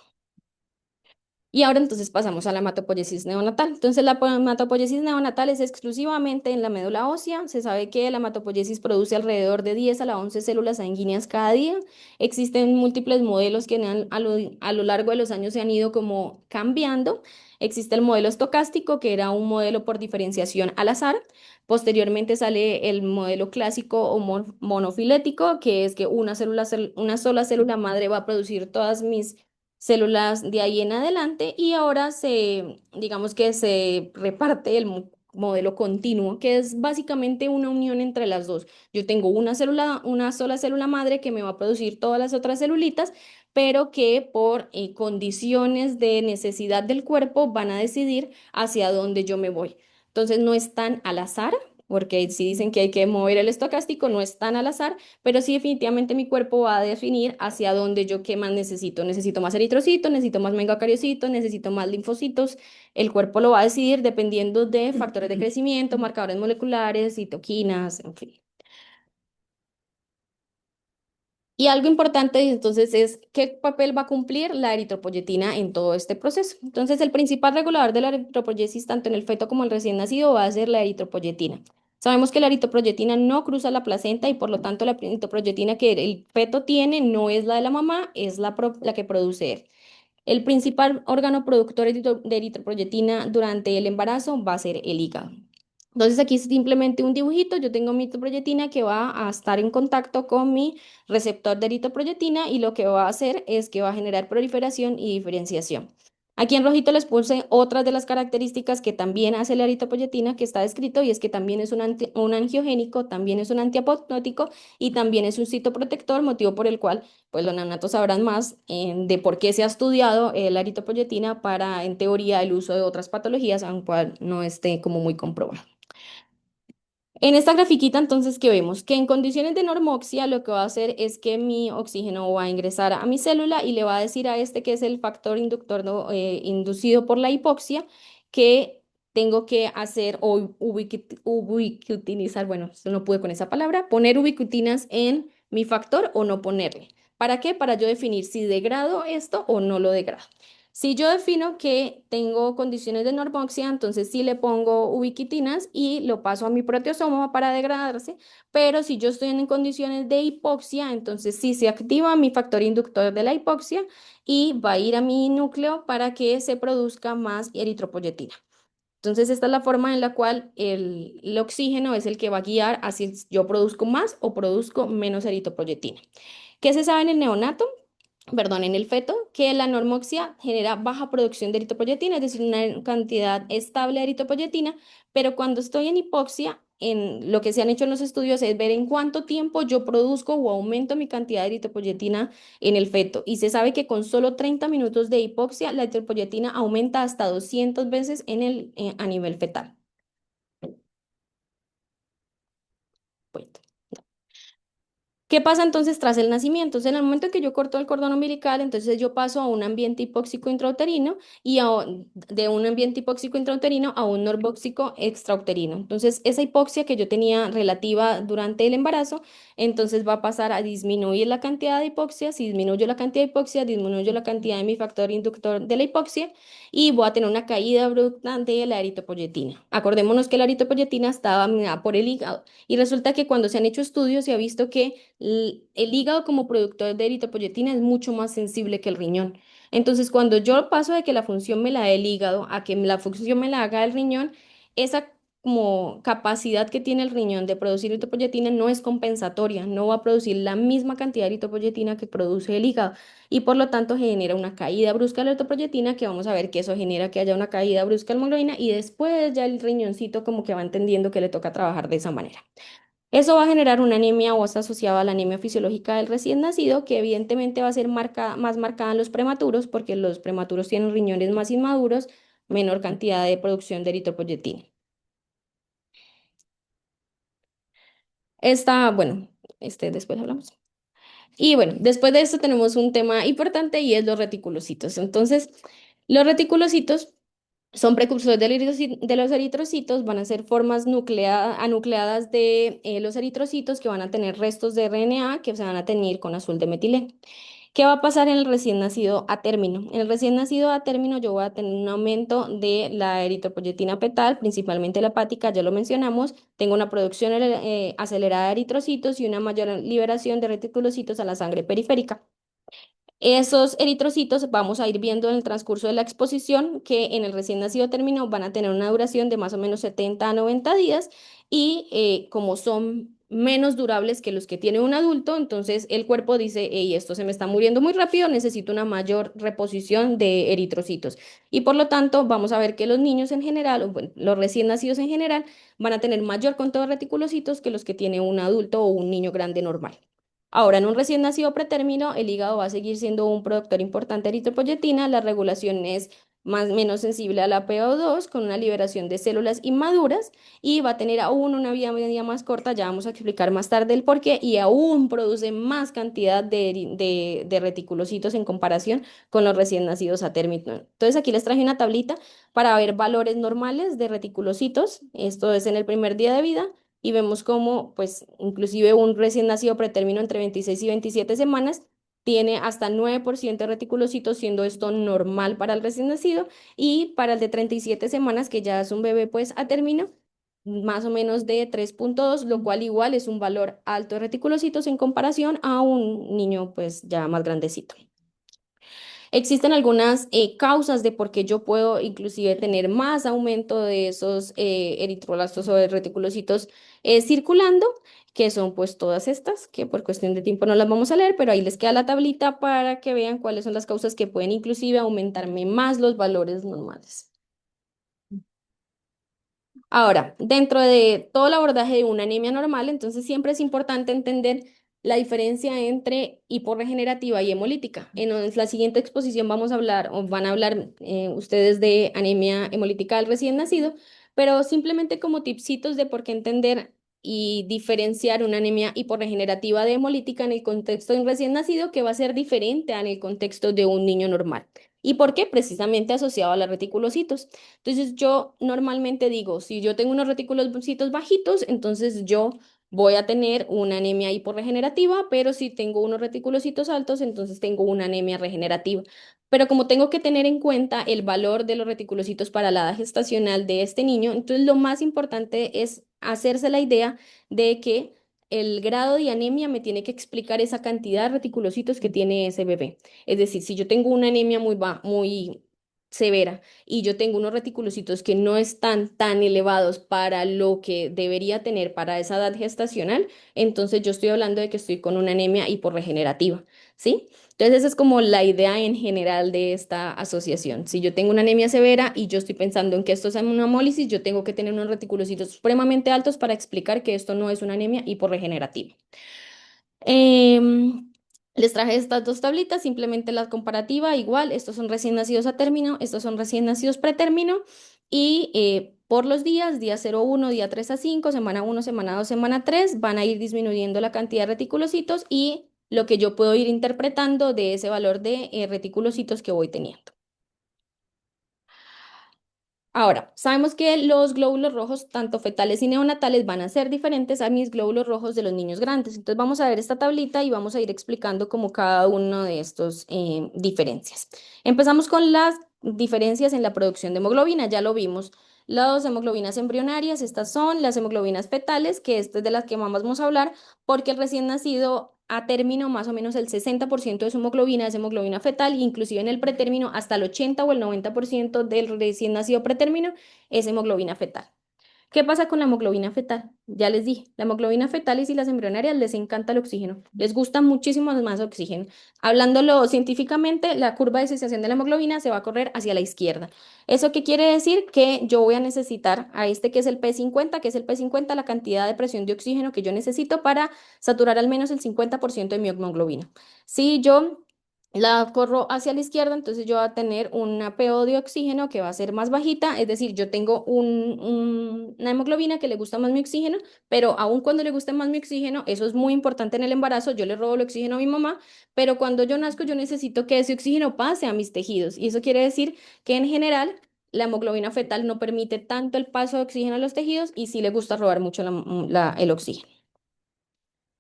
Y ahora entonces pasamos a la hematopoiesis neonatal. Entonces la hematopoiesis neonatal es exclusivamente en la médula ósea. Se sabe que la hematopoiesis produce alrededor de 10 a la 11 células sanguíneas cada día. Existen múltiples modelos que a lo largo de los años se han ido como cambiando. Existe el modelo estocástico, que era un modelo por diferenciación al azar. Posteriormente sale el modelo clásico o monofilético, que es que una sola célula madre va a producir todas mis células de ahí en adelante y ahora digamos que se reparte modelo continuo, que es básicamente una unión entre las dos. Yo tengo una célula, una sola célula madre que me va a producir todas las otras celulitas, pero que por condiciones de necesidad del cuerpo van a decidir hacia dónde yo me voy. Entonces no están al azar, porque si dicen que hay que mover el estocástico, no están al azar, pero sí definitivamente mi cuerpo va a definir hacia dónde yo qué más necesito. Necesito más eritrocitos, necesito más megacariocitos, necesito más linfocitos. El cuerpo lo va a decidir dependiendo de factores de crecimiento, marcadores moleculares, citoquinas, en fin. Y algo importante entonces es qué papel va a cumplir la eritropoyetina en todo este proceso. Entonces, el principal regulador de la eritropoyesis, tanto en el feto como en el recién nacido, va a ser la eritropoyetina. Sabemos que la eritropoyetina no cruza la placenta y por lo tanto la eritropoyetina que el feto tiene no es la de la mamá, es la que produce él. El principal órgano productor de eritropoyetina durante el embarazo va a ser el hígado. Entonces aquí es simplemente un dibujito, yo tengo mi eritropoyetina que va a estar en contacto con mi receptor de eritropoyetina y lo que va a hacer es que va a generar proliferación y diferenciación. Aquí en rojito les puse otras de las características que también hace la eritropoyetina que está descrito y es que también es un angiogénico, también es un antiapoptótico y también es un citoprotector, motivo por el cual pues los neonatos sabrán más de por qué se ha estudiado la eritropoyetina para en teoría el uso de otras patologías, aunque no esté como muy comprobado. En esta grafiquita entonces que vemos que en condiciones de normoxia lo que va a hacer es que mi oxígeno va a ingresar a mi célula y le va a decir a este que es el factor inductor inducido por la hipoxia que tengo que hacer o ubiquitinizar, bueno, no pude con esa palabra, poner ubiquitinas en mi factor o no ponerle. ¿Para qué? Para yo definir si degrado esto o no lo degrado. Si yo defino que tengo condiciones de normoxia, entonces sí le pongo ubiquitinas y lo paso a mi proteosoma para degradarse, pero si yo estoy en condiciones de hipoxia, entonces sí se activa mi factor inductor de la hipoxia y va a ir a mi núcleo para que se produzca más eritropoyetina. Entonces esta es la forma en la cual el oxígeno es el que va a guiar a si yo produzco más o produzco menos eritropoyetina. ¿Qué se sabe en el neonato? Perdón, en el feto, que la normoxia genera baja producción de eritropoyetina, es decir, una cantidad estable de eritropoyetina, pero cuando estoy en hipoxia, en lo que se han hecho en los estudios es ver en cuánto tiempo yo produzco o aumento mi cantidad de eritropoyetina en el feto. Y se sabe que con solo 30 minutos de hipoxia, la eritropoyetina aumenta hasta 200 veces a nivel fetal. Bueno. ¿Qué pasa entonces tras el nacimiento? Entonces, en el momento en que yo corto el cordón umbilical, entonces yo paso a un ambiente hipóxico intrauterino y de un ambiente hipóxico intrauterino a un norbóxico extrauterino. Entonces, esa hipoxia que yo tenía relativa durante el embarazo, entonces va a pasar a disminuir la cantidad de hipoxia. Si disminuyo la cantidad de hipoxia, disminuyo la cantidad de mi factor inductor de la hipoxia y voy a tener una caída abrupta de la eritropoyetina. Acordémonos que la eritropoyetina estaba dominada por el hígado y resulta que cuando se han hecho estudios se ha visto que el hígado como productor de eritropoyetina es mucho más sensible que el riñón. Entonces, cuando yo paso de que la función me la dé el hígado a que la función me la haga el riñón, esa como capacidad que tiene el riñón de producir eritropoyetina no es compensatoria, no va a producir la misma cantidad de eritropoyetina que produce el hígado y por lo tanto genera una caída brusca de la eritropoyetina que vamos a ver que eso genera que haya una caída brusca de la hemoglobina y después ya el riñoncito como que va entendiendo que le toca trabajar de esa manera. Eso va a generar una anemia o está asociada a la anemia fisiológica del recién nacido, que evidentemente va a ser más marcada en los prematuros, porque los prematuros tienen riñones más inmaduros, menor cantidad de producción de eritropoyetina. Bueno, después hablamos. Y bueno, después de esto tenemos un tema importante y es los reticulocitos. Entonces, los reticulocitos son precursores de los eritrocitos, van a ser formas anucleadas de los eritrocitos que van a tener restos de RNA que se van a teñir con azul de metileno. ¿Qué va a pasar en el recién nacido a término? En el recién nacido a término yo voy a tener un aumento de la eritropoyetina fetal, principalmente la hepática, ya lo mencionamos. Tengo una producción acelerada de eritrocitos y una mayor liberación de reticulocitos a la sangre periférica. Esos eritrocitos vamos a ir viendo en el transcurso de la exposición que en el recién nacido término van a tener una duración de más o menos 70 a 90 días y como son menos durables que los que tiene un adulto, entonces el cuerpo dice, hey, esto se me está muriendo muy rápido, necesito una mayor reposición de eritrocitos. Y por lo tanto, vamos a ver que los niños en general, o bueno, los recién nacidos en general, van a tener mayor conteo de reticulocitos que los que tiene un adulto o un niño grande normal. Ahora, en un recién nacido pretérmino, el hígado va a seguir siendo un productor importante de eritropoyetina, la regulación es más menos sensible a la PO2 con una liberación de células inmaduras y va a tener aún una vida media más corta, ya vamos a explicar más tarde el por qué, y aún produce más cantidad de reticulocitos en comparación con los recién nacidos a término. Entonces aquí les traje una tablita para ver valores normales de reticulocitos, esto es en el primer día de vida, y vemos cómo, pues, inclusive un recién nacido pretérmino entre 26 y 27 semanas tiene hasta 9% de reticulocitos, siendo esto normal para el recién nacido, y para el de 37 semanas, que ya es un bebé, pues, a término, más o menos de 3,2, lo cual igual es un valor alto de reticulocitos en comparación a un niño, pues, ya más grandecito. Existen algunas causas de por qué yo puedo inclusive tener más aumento de esos eritroblastos o de reticulocitos circulando, que son pues todas estas, que por cuestión de tiempo no las vamos a leer, pero ahí les queda la tablita para que vean cuáles son las causas que pueden inclusive aumentarme más los valores normales. Ahora, dentro de todo el abordaje de una anemia normal, entonces siempre es importante entender la diferencia entre hiporregenerativa y hemolítica. En la siguiente exposición vamos a hablar, o van a hablar ustedes de anemia hemolítica del recién nacido, pero simplemente como tipsitos de por qué entender y diferenciar una anemia hiporregenerativa de hemolítica en el contexto de un recién nacido que va a ser diferente en el contexto de un niño normal. ¿Y por qué? Precisamente asociado a los reticulocitos. Entonces yo normalmente digo, si yo tengo unos reticulocitos bajitos, entonces yo voy a tener una anemia hiporregenerativa, pero si tengo unos reticulocitos altos, entonces tengo una anemia regenerativa. Pero como tengo que tener en cuenta el valor de los reticulocitos para la edad gestacional de este niño, entonces lo más importante es hacerse la idea de que el grado de anemia me tiene que explicar esa cantidad de reticulocitos que tiene ese bebé. Es decir, si yo tengo una anemia muy severa y yo tengo unos reticulocitos que no están tan elevados para lo que debería tener para esa edad gestacional, entonces yo estoy hablando de que estoy con una anemia hiporregenerativa, ¿sí? Entonces esa es como la idea en general de esta asociación. Si yo tengo una anemia severa y yo estoy pensando en que esto es una hemólisis, yo tengo que tener unos reticulocitos supremamente altos para explicar que esto no es una anemia hiporregenerativa. Em, Les traje estas dos tablitas, simplemente la comparativa, igual, estos son recién nacidos a término, estos son recién nacidos pretérmino, y por los días, día 0,1, día 3 a 5, semana 1, semana 2, semana 3, van a ir disminuyendo la cantidad de reticulocitos y lo que yo puedo ir interpretando de ese valor de reticulocitos que voy teniendo. Ahora, sabemos que los glóbulos rojos, tanto fetales y neonatales, van a ser diferentes a mis glóbulos rojos de los niños grandes. Entonces vamos a ver esta tablita y vamos a ir explicando como cada uno de estos diferencias. Empezamos con las diferencias en la producción de hemoglobina, ya lo vimos. Las hemoglobinas embrionarias, estas son las hemoglobinas fetales, que esta es de las que más vamos a hablar, porque el recién nacido a término más o menos el 60% de su hemoglobina es hemoglobina fetal, inclusive en el pretérmino hasta el 80 o el 90% del recién nacido pretérmino es hemoglobina fetal. ¿Qué pasa con la hemoglobina fetal? Ya les dije, la hemoglobina fetal y las embrionarias les encanta el oxígeno, les gusta muchísimo más oxígeno. Hablándolo científicamente, la curva de disociación de la hemoglobina se va a correr hacia la izquierda. ¿Eso qué quiere decir? Que yo voy a necesitar a este que es el P50, que es el P50, la cantidad de presión de oxígeno que yo necesito para saturar al menos el 50% de mi hemoglobina. Si yo la corro hacia la izquierda, entonces yo voy a tener una PO de oxígeno que va a ser más bajita, es decir, yo tengo una hemoglobina que le gusta más mi oxígeno, pero aun cuando le guste más mi oxígeno, eso es muy importante en el embarazo, yo le robo el oxígeno a mi mamá, pero cuando yo nazco yo necesito que ese oxígeno pase a mis tejidos y eso quiere decir que en general la hemoglobina fetal no permite tanto el paso de oxígeno a los tejidos y sí le gusta robar mucho el oxígeno.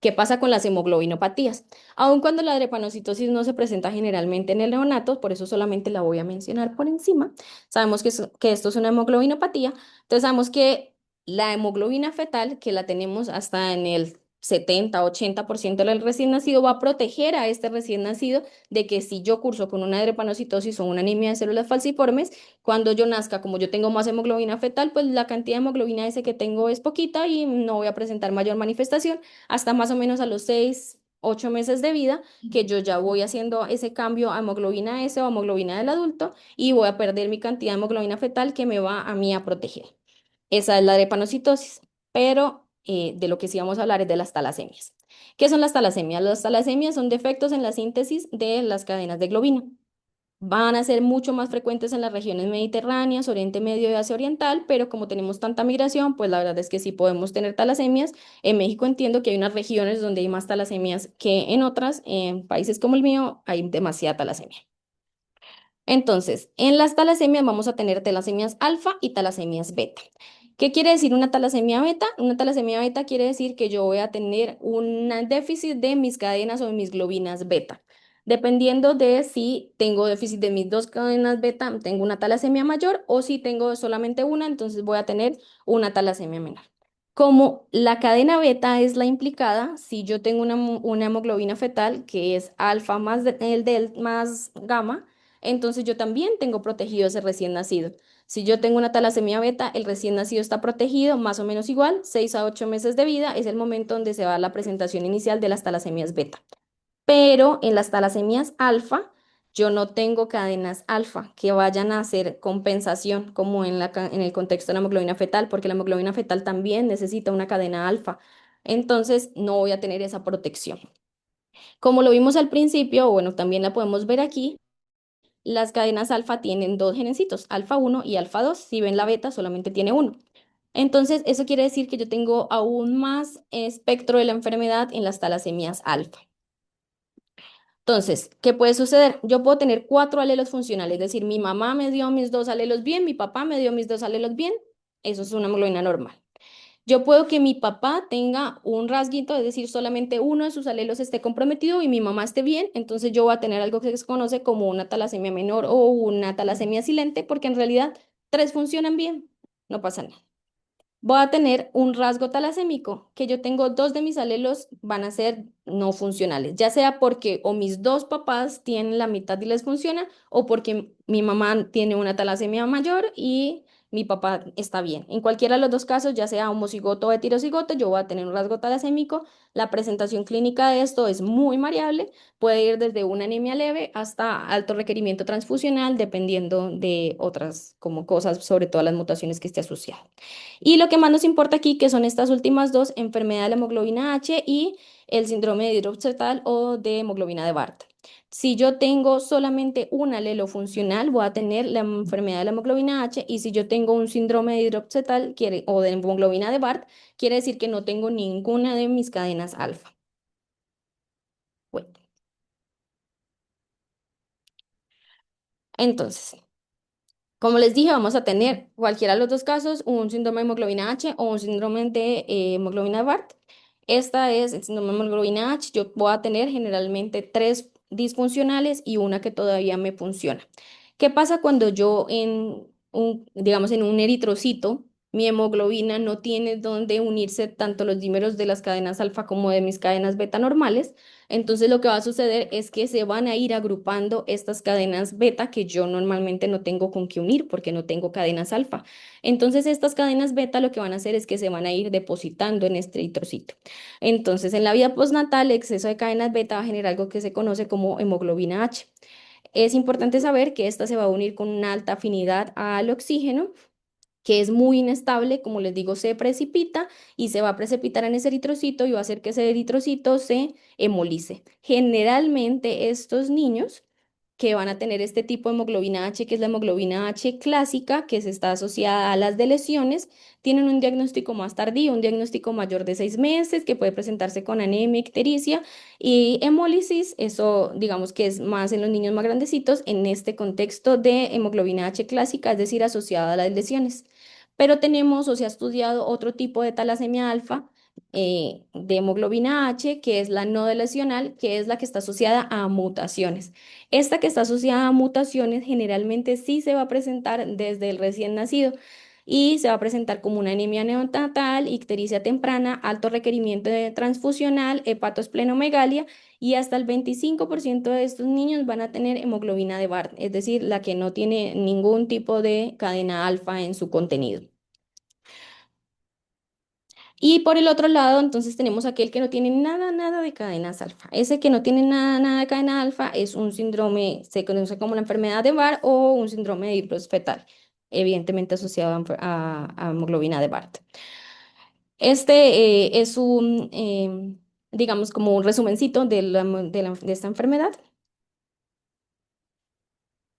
¿Qué pasa con las hemoglobinopatías? Aun cuando la drepanocitosis no se presenta generalmente en el neonato, por eso solamente la voy a mencionar por encima, sabemos que esto es una hemoglobinopatía, entonces sabemos que la hemoglobina fetal, que la tenemos hasta en el 70-80% del recién nacido, va a proteger a este recién nacido de que si yo curso con una drepanocitosis o una anemia de células falciformes, cuando yo nazca, como yo tengo más hemoglobina fetal, pues la cantidad de hemoglobina S que tengo es poquita y no voy a presentar mayor manifestación hasta más o menos a los 6-8 meses de vida, que yo ya voy haciendo ese cambio a hemoglobina S o hemoglobina del adulto y voy a perder mi cantidad de hemoglobina fetal que me va a mí a proteger. Esa es la drepanocitosis, pero de lo que sí vamos a hablar es de las talasemias. ¿Qué son las talasemias? Las talasemias son defectos en la síntesis de las cadenas de globina. Van a ser mucho más frecuentes en las regiones mediterráneas, Oriente Medio y Asia Oriental, pero como tenemos tanta migración, pues la verdad es que sí podemos tener talasemias. En México entiendo que hay unas regiones donde hay más talasemias que en otras. En países como el mío hay demasiada talasemia. Entonces, en las talasemias vamos a tener talasemias alfa y talasemias beta. ¿Qué quiere decir una talasemia beta? Una talasemia beta quiere decir que yo voy a tener un déficit de mis cadenas o de mis globinas beta. Dependiendo de si tengo déficit de mis dos cadenas beta, tengo una talasemia mayor, o si tengo solamente una, entonces voy a tener una talasemia menor. Como la cadena beta es la implicada, si yo tengo una hemoglobina fetal que es alfa más el del más gamma, entonces yo también tengo protegido ese recién nacido. Si yo tengo una talasemia beta, el recién nacido está protegido más o menos igual, 6 a 8 meses de vida es el momento donde se va la presentación inicial de las talasemias beta. Pero en las talasemias alfa, yo no tengo cadenas alfa que vayan a hacer compensación como en el contexto de la hemoglobina fetal, porque la hemoglobina fetal también necesita una cadena alfa. Entonces no voy a tener esa protección. Como lo vimos al principio, bueno, también la podemos ver aquí. Las cadenas alfa tienen dos gencitos, alfa 1 y alfa 2. Si ven la beta, solamente tiene uno. Entonces, eso quiere decir que yo tengo aún más espectro de la enfermedad en las talasemias alfa. Entonces, ¿qué puede suceder? Yo puedo tener cuatro alelos funcionales, es decir, mi mamá me dio mis dos alelos bien, mi papá me dio mis dos alelos bien, eso es una hemoglobina normal. Yo puedo que mi papá tenga un rasguito, es decir, solamente uno de sus alelos esté comprometido y mi mamá esté bien, entonces yo voy a tener algo que se conoce como una talasemia menor o una talasemia silente, porque en realidad tres funcionan bien, no pasa nada. Voy a tener un rasgo talasémico, que yo tengo dos de mis alelos van a ser no funcionales, ya sea porque o mis dos papás tienen la mitad y les funciona, o porque mi mamá tiene una talasemia mayor y mi papá está bien. En cualquiera de los dos casos, ya sea homocigoto o heterocigoto, yo voy a tener un rasgo talasémico. La presentación clínica de esto es muy variable, puede ir desde una anemia leve hasta alto requerimiento transfusional, dependiendo de otras como cosas, sobre todo las mutaciones que esté asociada. Y lo que más nos importa aquí, que son estas últimas dos, enfermedad de la hemoglobina H y el síndrome de hidroxetal o de hemoglobina de Barth. Si yo tengo solamente un alelo funcional, voy a tener la enfermedad de la hemoglobina H, y si yo tengo un síndrome de hidroxetal o de hemoglobina de Barth, quiere decir que no tengo ninguna de mis cadenas alfa. Bueno, entonces, como les dije, vamos a tener cualquiera de los dos casos, un síndrome de hemoglobina H o un síndrome de hemoglobina de Barth. Esta es el síndrome de hemoglobina H. Yo voy a tener generalmente tres disfuncionales y una que todavía me funciona. ¿Qué pasa cuando yo digamos, en un eritrocito, mi hemoglobina no tiene donde unirse tanto los dímeros de las cadenas alfa como de mis cadenas beta normales? Entonces lo que va a suceder es que se van a ir agrupando estas cadenas beta que yo normalmente no tengo con qué unir porque no tengo cadenas alfa. Entonces estas cadenas beta lo que van a hacer es que se van a ir depositando en este eritrocito. Entonces en la vida postnatal el exceso de cadenas beta va a generar algo que se conoce como hemoglobina H. Es importante saber que esta se va a unir con una alta afinidad al oxígeno, que es muy inestable, como les digo, se precipita y se va a precipitar en ese eritrocito y va a hacer que ese eritrocito se hemolice. Generalmente estos niños que van a tener este tipo de hemoglobina H, que es la hemoglobina H clásica, que se está asociada a las de lesiones, tienen un diagnóstico más tardío, un diagnóstico mayor de 6 meses, que puede presentarse con anemia, ictericia y hemólisis. Eso digamos que es más en los niños más grandecitos en este contexto de hemoglobina H clásica, es decir, asociada a las lesiones. Pero tenemos o se ha estudiado otro tipo de talasemia alfa, de hemoglobina H, que es la no delecional, que es la que está asociada a mutaciones. Esta que está asociada a mutaciones generalmente sí se va a presentar desde el recién nacido. y se va a presentar como una anemia neonatal, ictericia temprana, alto requerimiento de transfusional, hepatosplenomegalia y hasta el 25% de estos niños van a tener hemoglobina de Bart, es decir, la que no tiene ningún tipo de cadena alfa en su contenido. Y por el otro lado, entonces tenemos aquel que no tiene nada, nada de cadenas alfa. Ese que no tiene nada, nada de cadena alfa es un síndrome, se conoce como la enfermedad de Barr o un síndrome de hidrocefalia fetal, evidentemente asociado a hemoglobina de Bart. Este es un, digamos, como un resumencito de esta enfermedad.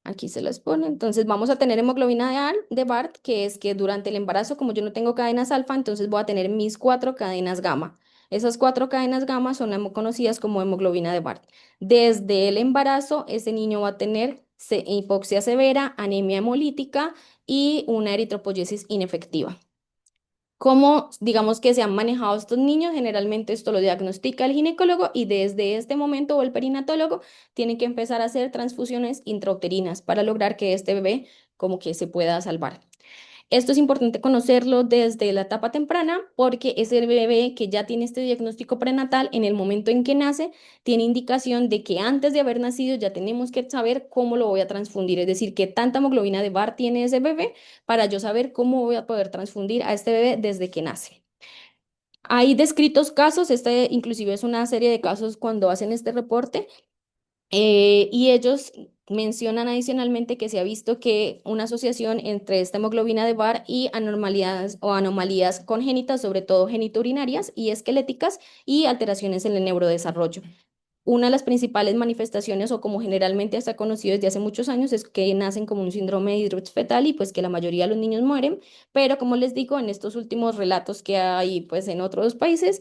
Aquí se los pone. Entonces vamos a tener hemoglobina de Bart, que es que durante el embarazo, como yo no tengo cadenas alfa, entonces voy a tener mis cuatro cadenas gamma. Esas cuatro cadenas gamma son conocidas como hemoglobina de Bart. Desde el embarazo, ese niño va a tener hipoxia severa, anemia hemolítica y una eritropoyesis inefectiva. ¿Cómo, digamos que se han manejado estos niños? Generalmente esto lo diagnostica el ginecólogo y desde este momento o el perinatólogo tiene que empezar a hacer transfusiones intrauterinas para lograr que este bebé como que se pueda salvar. Esto es importante conocerlo desde la etapa temprana porque ese bebé que ya tiene este diagnóstico prenatal, en el momento en que nace, tiene indicación de que antes de haber nacido ya tenemos que saber cómo lo voy a transfundir, es decir, qué tanta hemoglobina de Bar tiene ese bebé para yo saber cómo voy a poder transfundir a este bebé desde que nace. Hay descritos casos, este inclusive es una serie de casos cuando hacen este reporte y ellos mencionan adicionalmente que se ha visto que una asociación entre esta hemoglobina de Barr y anormalidades o anomalías congénitas, sobre todo genitourinarias y esqueléticas, y alteraciones en el neurodesarrollo. Una de las principales manifestaciones, o como generalmente está conocido desde hace muchos años, es que nacen como un síndrome de hidrocefalia fetal y pues que la mayoría de los niños mueren, pero como les digo, en estos últimos relatos que hay pues en otros países,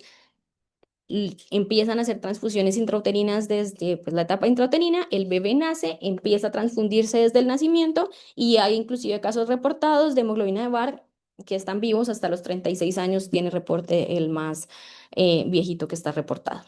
empiezan a hacer transfusiones intrauterinas desde pues, la etapa intrauterina, el bebé nace, empieza a transfundirse desde el nacimiento y hay inclusive casos reportados de hemoglobina de Barr que están vivos hasta los 36 años, tiene reporte el más viejito que está reportado.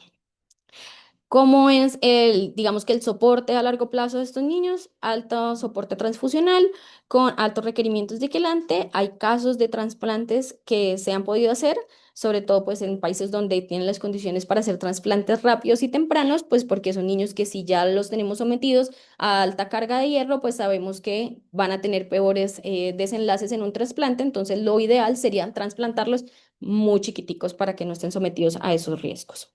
¿Cómo es digamos que el soporte a largo plazo de estos niños? Alto soporte transfusional con altos requerimientos de quelante. Hay casos de trasplantes que se han podido hacer, sobre todo pues en países donde tienen las condiciones para hacer trasplantes rápidos y tempranos, pues porque son niños que si ya los tenemos sometidos a alta carga de hierro, pues sabemos que van a tener peores desenlaces en un trasplante. Entonces lo ideal sería trasplantarlos muy chiquiticos para que no estén sometidos a esos riesgos.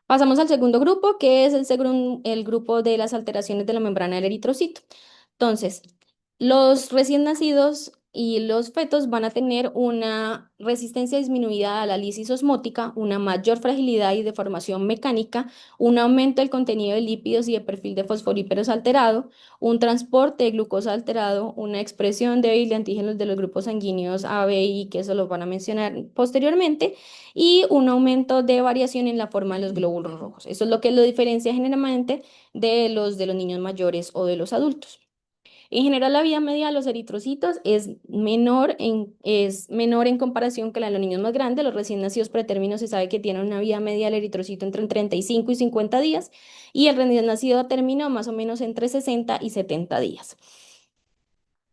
Pasamos al segundo grupo, que es el grupo de las alteraciones de la membrana del eritrocito. Entonces, los recién nacidos y los fetos van a tener una resistencia disminuida a la lisis osmótica, una mayor fragilidad y deformación mecánica, un aumento del contenido de lípidos y de perfil de fosfolípedos alterado, un transporte de glucosa alterado, una expresión débil de antígenos de los grupos sanguíneos A, B y I, que eso lo van a mencionar posteriormente, y un aumento de variación en la forma de los glóbulos rojos. Eso es lo que lo diferencia generalmente de los niños mayores o de los adultos. En general, la vida media de los eritrocitos es menor en comparación que la de los niños más grandes. Los recién nacidos pretérminos se sabe que tienen una vida media del eritrocito entre 35 y 50 días y el recién nacido a término más o menos entre 60 y 70 días.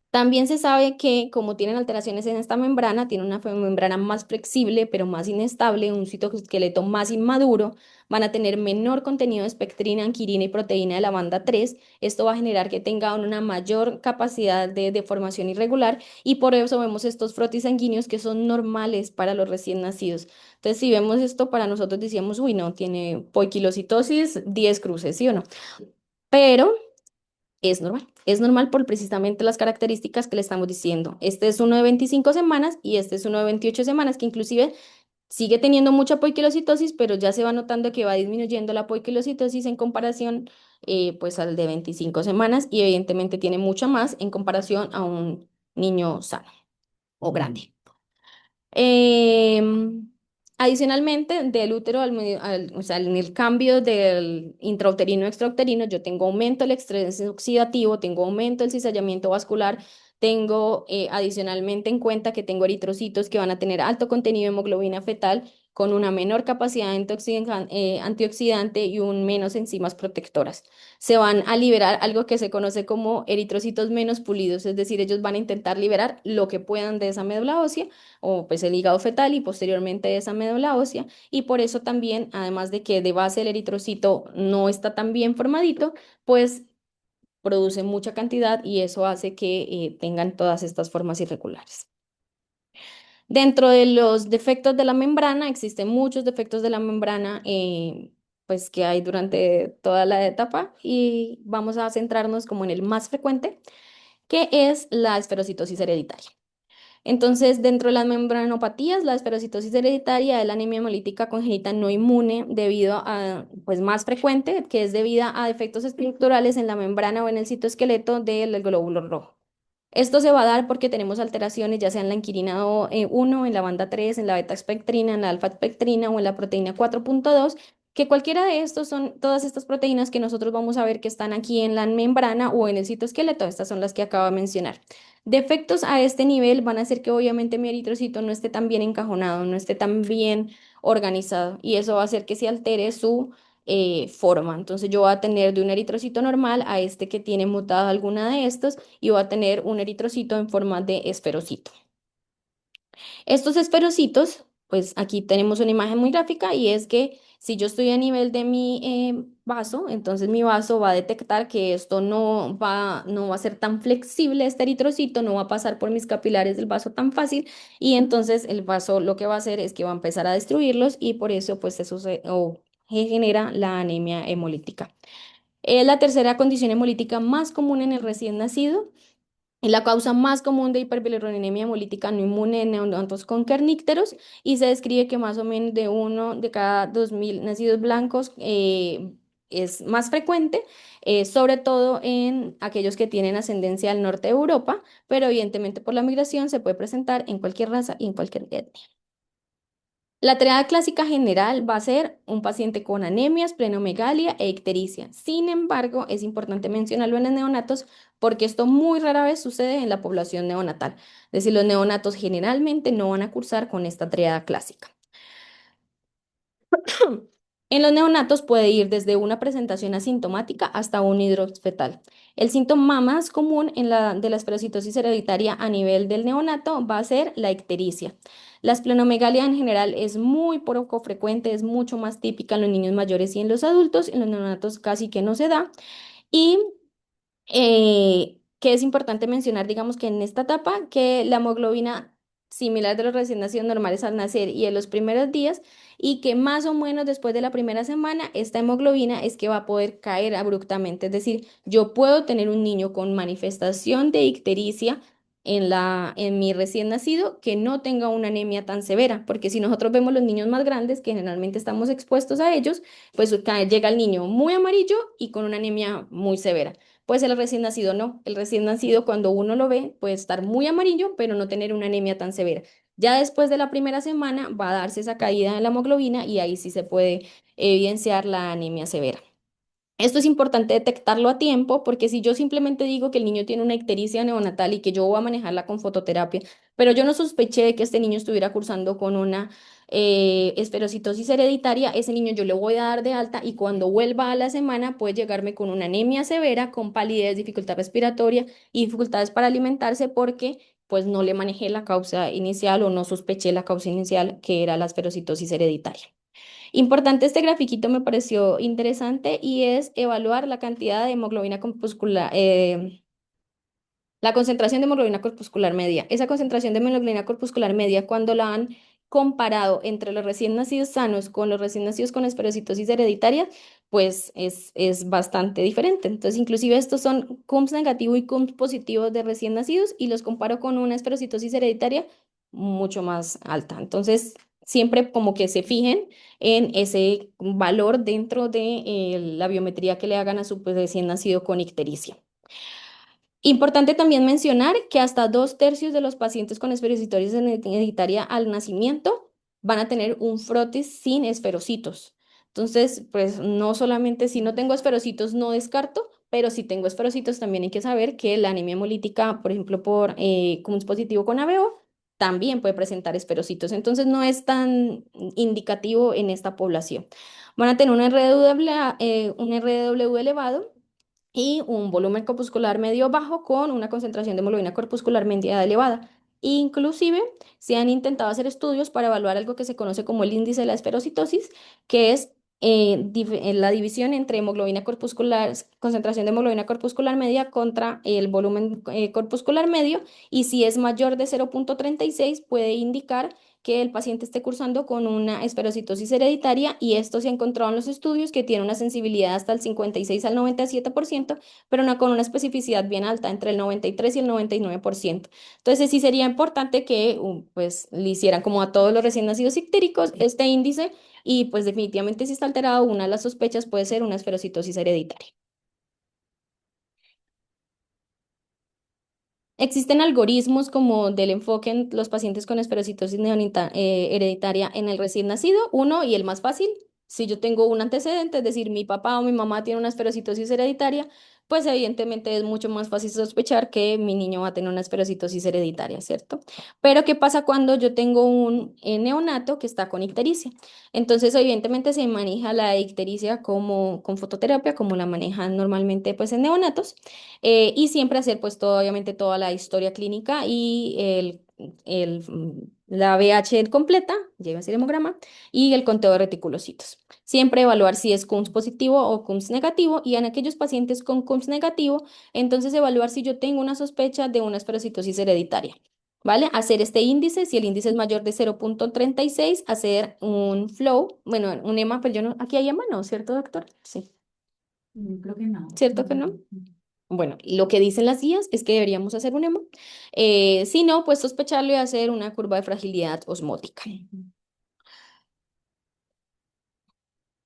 También se sabe que como tienen alteraciones en esta membrana, tiene una membrana más flexible pero más inestable, un citoesqueleto más inmaduro, van a tener menor contenido de espectrina, anquirina y proteína de la banda 3. Esto va a generar que tenga una mayor capacidad de deformación irregular y por eso vemos estos frotis sanguíneos que son normales para los recién nacidos. Entonces, si vemos esto, para nosotros decíamos, uy, no, tiene poiquilocitosis, 10 cruces, ¿sí o no? Pero es normal por precisamente las características que le estamos diciendo. Este es uno de 25 semanas y este es uno de 28 semanas, que inclusive sigue teniendo mucha poiquilocitosis, pero ya se va notando que va disminuyendo la poiquilocitosis en comparación pues al de 25 semanas y evidentemente tiene mucha más en comparación a un niño sano o grande. Em, Adicionalmente, del útero o sea, en el cambio del intrauterino a extrauterino, yo tengo aumento del estrés oxidativo, tengo aumento del cizallamiento vascular, Tengo adicionalmente en cuenta que tengo eritrocitos que van a tener alto contenido de hemoglobina fetal con una menor capacidad de antioxidante y un menos enzimas protectoras. Se van a liberar algo que se conoce como eritrocitos menos pulidos, es decir, ellos van a intentar liberar lo que puedan de esa médula ósea o pues el hígado fetal y posteriormente de esa médula ósea, y por eso también, además de que de base el eritrocito no está tan bien formadito, pues produce mucha cantidad y eso hace que tengan todas estas formas irregulares. Dentro de los defectos de la membrana, existen muchos defectos de la membrana pues que hay durante toda la etapa y vamos a centrarnos como en el más frecuente, que es la esferocitosis hereditaria. Entonces, dentro de las membranopatías, la esferocitosis hereditaria es la anemia hemolítica congénita no inmune debido a, pues más frecuente, que es debida a defectos estructurales en la membrana o en el citoesqueleto del glóbulo rojo. Esto se va a dar porque tenemos alteraciones ya sea en la inquilina 1, en la banda 3, en la beta-espectrina, en la alfa-espectrina o en la proteína 4.2, que cualquiera de estos son todas estas proteínas que nosotros vamos a ver que están aquí en la membrana o en el citoesqueleto. Estas son las que acabo de mencionar. Defectos a este nivel van a hacer que obviamente mi eritrocito no esté tan bien encajonado, no esté tan bien organizado y eso va a hacer que se altere su forma. Entonces yo voy a tener de un eritrocito normal a este que tiene mutada alguna de estos y voy a tener un eritrocito en forma de esferocito. Estos esferocitos, pues aquí tenemos una imagen muy gráfica y es que si yo estoy a nivel de mi vaso, entonces mi vaso va a detectar que esto no va a ser tan flexible, este eritrocito no va a pasar por mis capilares del vaso tan fácil y entonces el vaso lo que va a hacer es que va a empezar a destruirlos y por eso pues eso se genera la anemia hemolítica. Es la tercera condición hemolítica más común en el recién nacido. Es la causa más común de hiperbilirubinemia hemolítica no inmune en neonatos con kernícteros y se describe que más o menos de uno de cada 2.000 nacidos blancos es más frecuente, sobre todo en aquellos que tienen ascendencia al norte de Europa, pero evidentemente por la migración se puede presentar en cualquier raza y en cualquier etnia. La triada clásica general va a ser un paciente con anemia, esplenomegalia e ictericia. Sin embargo, es importante mencionarlo en los neonatos porque esto muy rara vez sucede en la población neonatal. Es decir, los neonatos generalmente no van a cursar con esta triada clásica. En los neonatos puede ir desde una presentación asintomática hasta un hidrox fetal. El síntoma más común de la esferocitosis hereditaria a nivel del neonato va a ser la ictericia. La esplenomegalia en general es muy poco frecuente, es mucho más típica en los niños mayores y en los adultos, en los neonatos casi que no se da. Y que es importante mencionar, digamos que en esta etapa, que la hemoglobina similar de los recién nacidos normales al nacer y en los primeros días, y que más o menos después de la primera semana, esta hemoglobina es que va a poder caer abruptamente. Es decir, yo puedo tener un niño con manifestación de ictericia en mi recién nacido que no tenga una anemia tan severa, porque si nosotros vemos los niños más grandes, que generalmente estamos expuestos a ellos, pues llega el niño muy amarillo y con una anemia muy severa. Pues el recién nacido no. El recién nacido cuando uno lo ve puede estar muy amarillo, pero no tener una anemia tan severa. Ya después de la primera semana va a darse esa caída en la hemoglobina y ahí sí se puede evidenciar la anemia severa. Esto es importante detectarlo a tiempo porque si yo simplemente digo que el niño tiene una ictericia neonatal y que yo voy a manejarla con fototerapia, pero yo no sospeché de que este niño estuviera cursando con una esferocitosis hereditaria, ese niño yo le voy a dar de alta y cuando vuelva a la semana puede llegarme con una anemia severa, con palidez, dificultad respiratoria y dificultades para alimentarse porque pues no le manejé la causa inicial o no sospeché la causa inicial que era la esferocitosis hereditaria. Importante este grafiquito me pareció interesante y es evaluar la cantidad de hemoglobina corpuscular, la concentración de hemoglobina corpuscular media. Esa concentración de hemoglobina corpuscular media, cuando la han comparado entre los recién nacidos sanos con los recién nacidos con esferocitosis hereditaria, pues es bastante diferente. Entonces, inclusive estos son CUMS negativo y CUMS positivo de recién nacidos y los comparo con una esferocitosis hereditaria mucho más alta. Entonces, siempre como que se fijen en ese valor dentro de la biometría que le hagan a su pues, recién nacido con ictericia. Importante también mencionar que hasta 2/3 de los pacientes con esferocitosis hereditaria al nacimiento van a tener un frotis sin esferocitos. Entonces, pues no solamente si no tengo esferocitos no descarto, pero si tengo esferocitos, también hay que saber que la anemia hemolítica, por ejemplo, por Cum's positivo con ABO, también puede presentar esferocitos. Entonces no es tan indicativo en esta población. Van a tener un RDW elevado y un volumen corpuscular medio bajo con una concentración de hemoglobina corpuscular media elevada. Inclusive se han intentado hacer estudios para evaluar algo que se conoce como el índice de la esferocitosis, que es la división entre hemoglobina corpuscular, concentración de hemoglobina corpuscular media contra el volumen corpuscular medio, y si es mayor de 0,36 puede indicar que el paciente esté cursando con una esferocitosis hereditaria, y esto se ha encontrado en los estudios que tiene una sensibilidad hasta el 56 al 97%, pero no con una especificidad bien alta, entre el 93 y el 99%. Entonces sí sería importante que pues le hicieran como a todos los recién nacidos ictíricos este índice, y pues definitivamente si está alterado, una de las sospechas puede ser una esferocitosis hereditaria. Existen algoritmos como del enfoque en los pacientes con esferocitosis hereditaria en el recién nacido. Uno, y el más fácil, si yo tengo un antecedente, es decir, mi papá o mi mamá tiene una esferocitosis hereditaria, pues evidentemente es mucho más fácil sospechar que mi niño va a tener una esferocitosis hereditaria, ¿cierto? Pero ¿qué pasa cuando yo tengo un neonato que está con ictericia? Entonces, evidentemente se maneja la ictericia como con fototerapia, como la manejan normalmente pues en neonatos, y siempre hacer pues todo, obviamente toda la historia clínica y la VH completa, lleva el hemograma, y el conteo de reticulocitos. Siempre evaluar si es CUMS positivo o CUMS negativo, y en aquellos pacientes con CUMS negativo, entonces evaluar si yo tengo una sospecha de una esferocitosis hereditaria. ¿Vale? Hacer este índice, si el índice es mayor de 0,36, hacer un flow, bueno, un EMA, pues yo no, aquí hay EMA, ¿no? ¿Cierto, doctor? Sí. Creo que no. ¿Cierto que no? Bueno, lo que dicen las guías es que deberíamos hacer un EMO. Si no, pues sospecharlo y hacer una curva de fragilidad osmótica.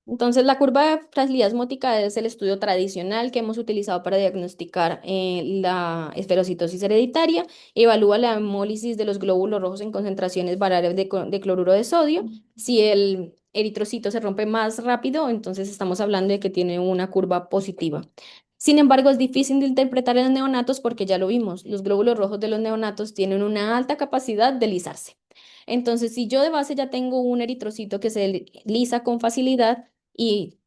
Entonces, la curva de fragilidad osmótica es el estudio tradicional que hemos utilizado para diagnosticar la esferocitosis hereditaria. Evalúa la hemólisis de los glóbulos rojos en concentraciones variables de cloruro de sodio. Si el eritrocito se rompe más rápido, entonces estamos hablando de que tiene una curva positiva. Sin embargo, es difícil de interpretar en los neonatos porque ya lo vimos, los glóbulos rojos de los neonatos tienen una alta capacidad de lisarse. Entonces, si yo de base ya tengo un eritrocito que se lisa con facilidad, y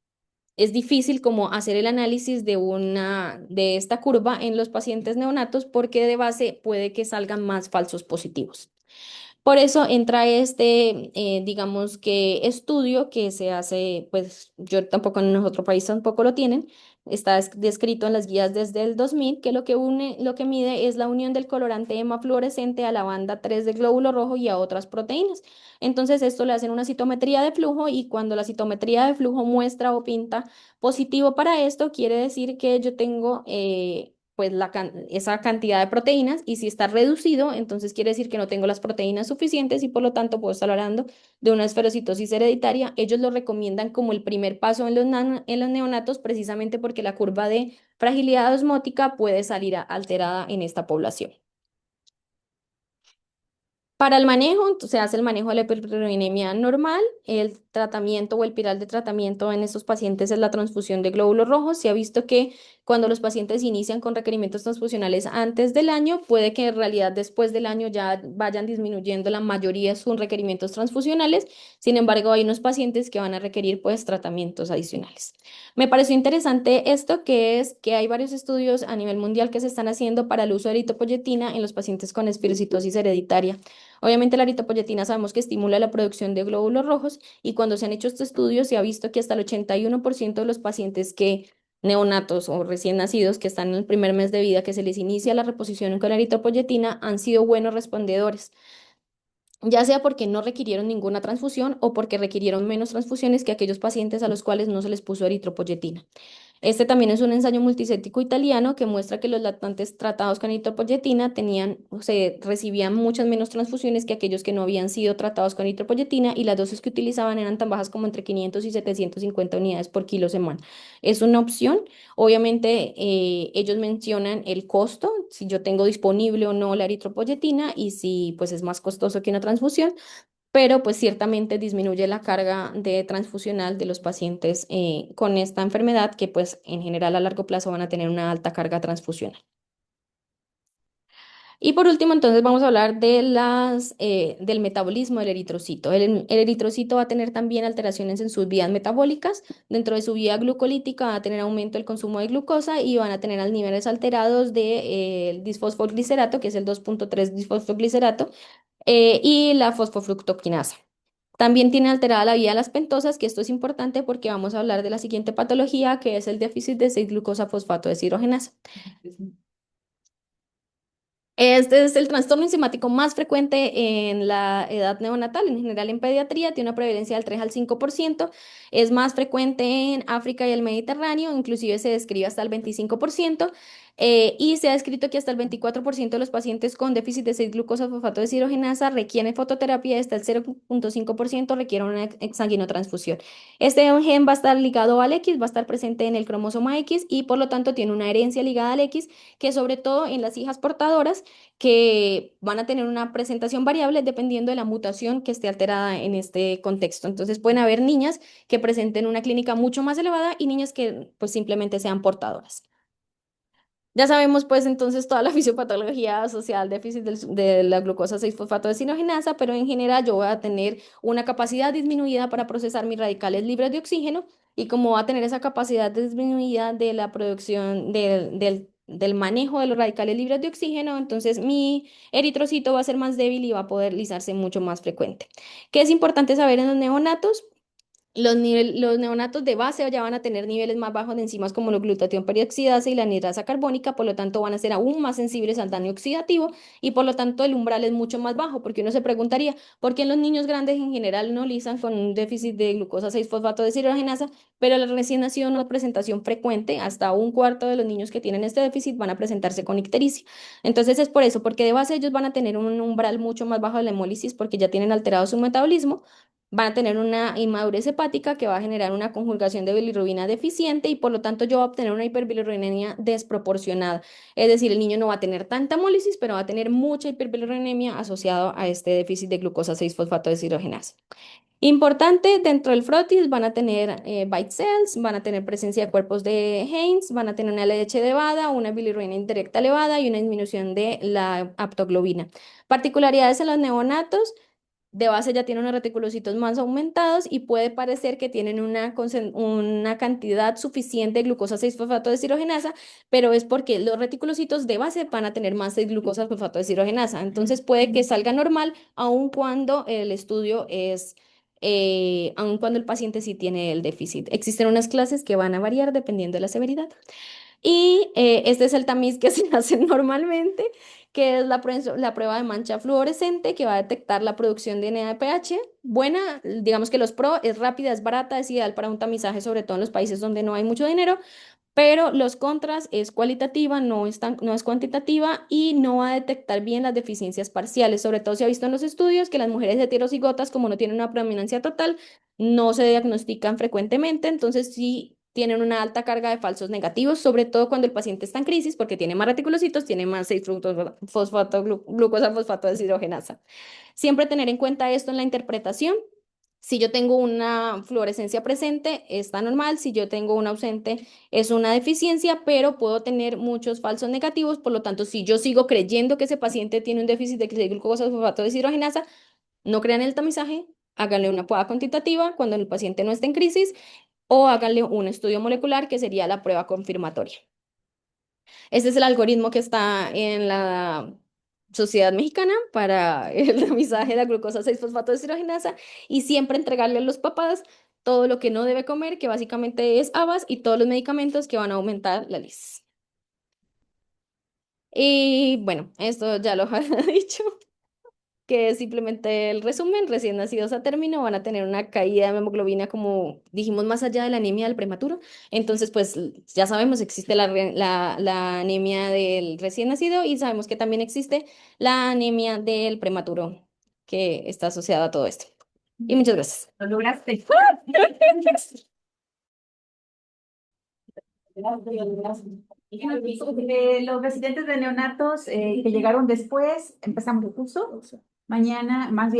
es difícil como hacer el análisis de esta curva en los pacientes neonatos, porque de base puede que salgan más falsos positivos. Por eso entra este, digamos que estudio que se hace, pues yo tampoco, en nuestro país tampoco lo tienen, está descrito en las guías desde el 2000, que lo que mide es la unión del colorante hemafluorescente a la banda 3 del glóbulo rojo y a otras proteínas. Entonces esto le hacen una citometría de flujo, y cuando la citometría de flujo muestra o pinta positivo para esto, quiere decir que yo tengo pues esa cantidad de proteínas, y si está reducido, entonces quiere decir que no tengo las proteínas suficientes, y por lo tanto puedo estar hablando de una esferocitosis hereditaria. Ellos lo recomiendan como el primer paso en en los neonatos, precisamente porque la curva de fragilidad osmótica puede salir alterada en esta población. Para el manejo, entonces, se hace el manejo de la hiperproteinemia normal. El tratamiento o el piral de tratamiento en estos pacientes es la transfusión de glóbulos rojos. Se ha visto que cuando los pacientes inician con requerimientos transfusionales antes del año, puede que en realidad después del año ya vayan disminuyendo la mayoría de sus requerimientos transfusionales. Sin embargo, hay unos pacientes que van a requerir pues tratamientos adicionales. Me pareció interesante esto, que es que hay varios estudios a nivel mundial que se están haciendo para el uso de eritropoyetina en los pacientes con esferocitosis hereditaria. Obviamente la eritropoyetina sabemos que estimula la producción de glóbulos rojos, y cuando se han hecho estos estudios se ha visto que hasta el 81% de los pacientes neonatos o recién nacidos que están en el primer mes de vida, que se les inicia la reposición con eritropoyetina, han sido buenos respondedores, ya sea porque no requirieron ninguna transfusión o porque requirieron menos transfusiones que aquellos pacientes a los cuales no se les puso eritropoyetina. Este también es un ensayo multicéntrico italiano que muestra que los lactantes tratados con eritropoyetina recibían muchas menos transfusiones que aquellos que no habían sido tratados con eritropoyetina, y las dosis que utilizaban eran tan bajas como entre 500 y 750 unidades por kilo semana. Es una opción. Obviamente, ellos mencionan el costo, si yo tengo disponible o no la eritropoyetina, y si pues es más costoso que una transfusión. pero pues ciertamente disminuye la carga de transfusional de los pacientes con esta enfermedad que pues en general a largo plazo van a tener una alta carga transfusional. Y por último, entonces vamos a hablar de del metabolismo del eritrocito. El eritrocito va a tener también alteraciones en sus vías metabólicas. Dentro de su vía glucolítica va a tener aumento del consumo de glucosa y van a tener niveles alterados de, el disfosfoglicerato, que es el 2,3 disfosfoglicerato, y la fosfofructoquinasa. También tiene alterada la vía de las pentosas, que esto es importante porque vamos a hablar de la siguiente patología, que es el déficit de 6-glucosa fosfato deshidrogenasa. Este es el trastorno enzimático más frecuente en la edad neonatal, en general en pediatría, tiene una prevalencia del 3 al 5%, es más frecuente en África y el Mediterráneo, inclusive se describe hasta el 25%, y se ha descrito que hasta el 24% de los pacientes con déficit de 6-glucosa fosfato deshidrogenasa requieren fototerapia y hasta el 0,5% requieren una sanguinotransfusión. Este gen va a estar ligado al X, va a estar presente en el cromosoma X y por lo tanto tiene una herencia ligada al X que sobre todo en las hijas portadoras que van a tener una presentación variable dependiendo de la mutación que esté alterada en este contexto. Entonces pueden haber niñas que presenten una clínica mucho más elevada y niñas que pues simplemente sean portadoras. Ya sabemos pues entonces toda la fisiopatología asociada al déficit de la glucosa 6-fosfato deshidrogenasa, pero en general yo voy a tener una capacidad disminuida para procesar mis radicales libres de oxígeno y como va a tener esa capacidad disminuida de la producción del manejo de los radicales libres de oxígeno, entonces mi eritrocito va a ser más débil y va a poder lisarse mucho más frecuente. ¿Qué es importante saber en los neonatos? Los neonatos de base ya van a tener niveles más bajos de enzimas como la glutatión peroxidasa y la anhidrasa carbónica, por lo tanto van a ser aún más sensibles al daño oxidativo y por lo tanto el umbral es mucho más bajo, porque uno se preguntaría, ¿por qué en los niños grandes en general no lisan con un déficit de glucosa 6-fosfato deshidrogenasa, pero el recién nacido no es presentación frecuente, hasta un cuarto de los niños que tienen este déficit van a presentarse con ictericia? Entonces es por eso, porque de base ellos van a tener un umbral mucho más bajo de la hemólisis porque ya tienen alterado su metabolismo, van a tener una inmadurez hepática que va a generar una conjugación de bilirrubina deficiente y por lo tanto yo voy a obtener una hiperbilirubinemia desproporcionada. Es decir, el niño no va a tener tanta hemólisis, pero va a tener mucha hiperbilirubinemia asociado a este déficit de glucosa 6-fosfato deshidrogenasa. Importante, dentro del frotis van a tener bite cells, van a tener presencia de cuerpos de Heinz, van a tener una LDH elevada, una bilirrubina indirecta elevada y una disminución de la aptoglobina. Particularidades en los neonatos. De base ya tiene unos reticulocitos más aumentados y puede parecer que tienen una cantidad suficiente de glucosa 6-fosfato deshidrogenasa, pero es porque los reticulocitos de base van a tener más 6-glucosa fosfato deshidrogenasa. Entonces puede que salga normal aun cuando el estudio es, aun cuando el paciente sí tiene el déficit. Existen unas clases que van a variar dependiendo de la severidad. Y este es el tamiz que se hace normalmente, que es la prueba de mancha fluorescente que va a detectar la producción de NADPH. Buena, digamos que los pro es rápida, es barata, es ideal para un tamizaje, sobre todo en los países donde no hay mucho dinero, pero los contras es cualitativa, no es cuantitativa y no va a detectar bien las deficiencias parciales. Sobre todo se ha visto en los estudios que las mujeres heterocigotas, como no tienen una predominancia total, no se diagnostican frecuentemente, entonces sí tienen una alta carga de falsos negativos, sobre todo cuando el paciente está en crisis porque tiene más reticulocitos, tiene más 6-fosfato, glucosa fosfato deshidrogenasa. Siempre tener en cuenta esto en la interpretación. Si yo tengo una fluorescencia presente, está normal. Si yo tengo una ausente, es una deficiencia, pero puedo tener muchos falsos negativos. Por lo tanto, si yo sigo creyendo que ese paciente tiene un déficit de glucosa fosfato deshidrogenasa, no crean el tamizaje, háganle una prueba cuantitativa cuando el paciente no esté en crisis o háganle un estudio molecular que sería la prueba confirmatoria. Este es el algoritmo que está en la Sociedad Mexicana para el tamizaje de la glucosa 6-fosfato deshidrogenasa y siempre entregarle a los papás todo lo que no debe comer, que básicamente es habas y todos los medicamentos que van a aumentar la lisis. Y bueno, esto ya lo he dicho, que es simplemente el resumen, recién nacidos a término van a tener una caída de hemoglobina, como dijimos, más allá de la anemia del prematuro. Entonces, pues ya sabemos, existe la anemia del recién nacido y sabemos que también existe la anemia del prematuro, que está asociada a todo esto. Y muchas gracias. Lo lograste. Los residentes de neonatos que llegaron después, empezamos el curso. Mañana, más bien.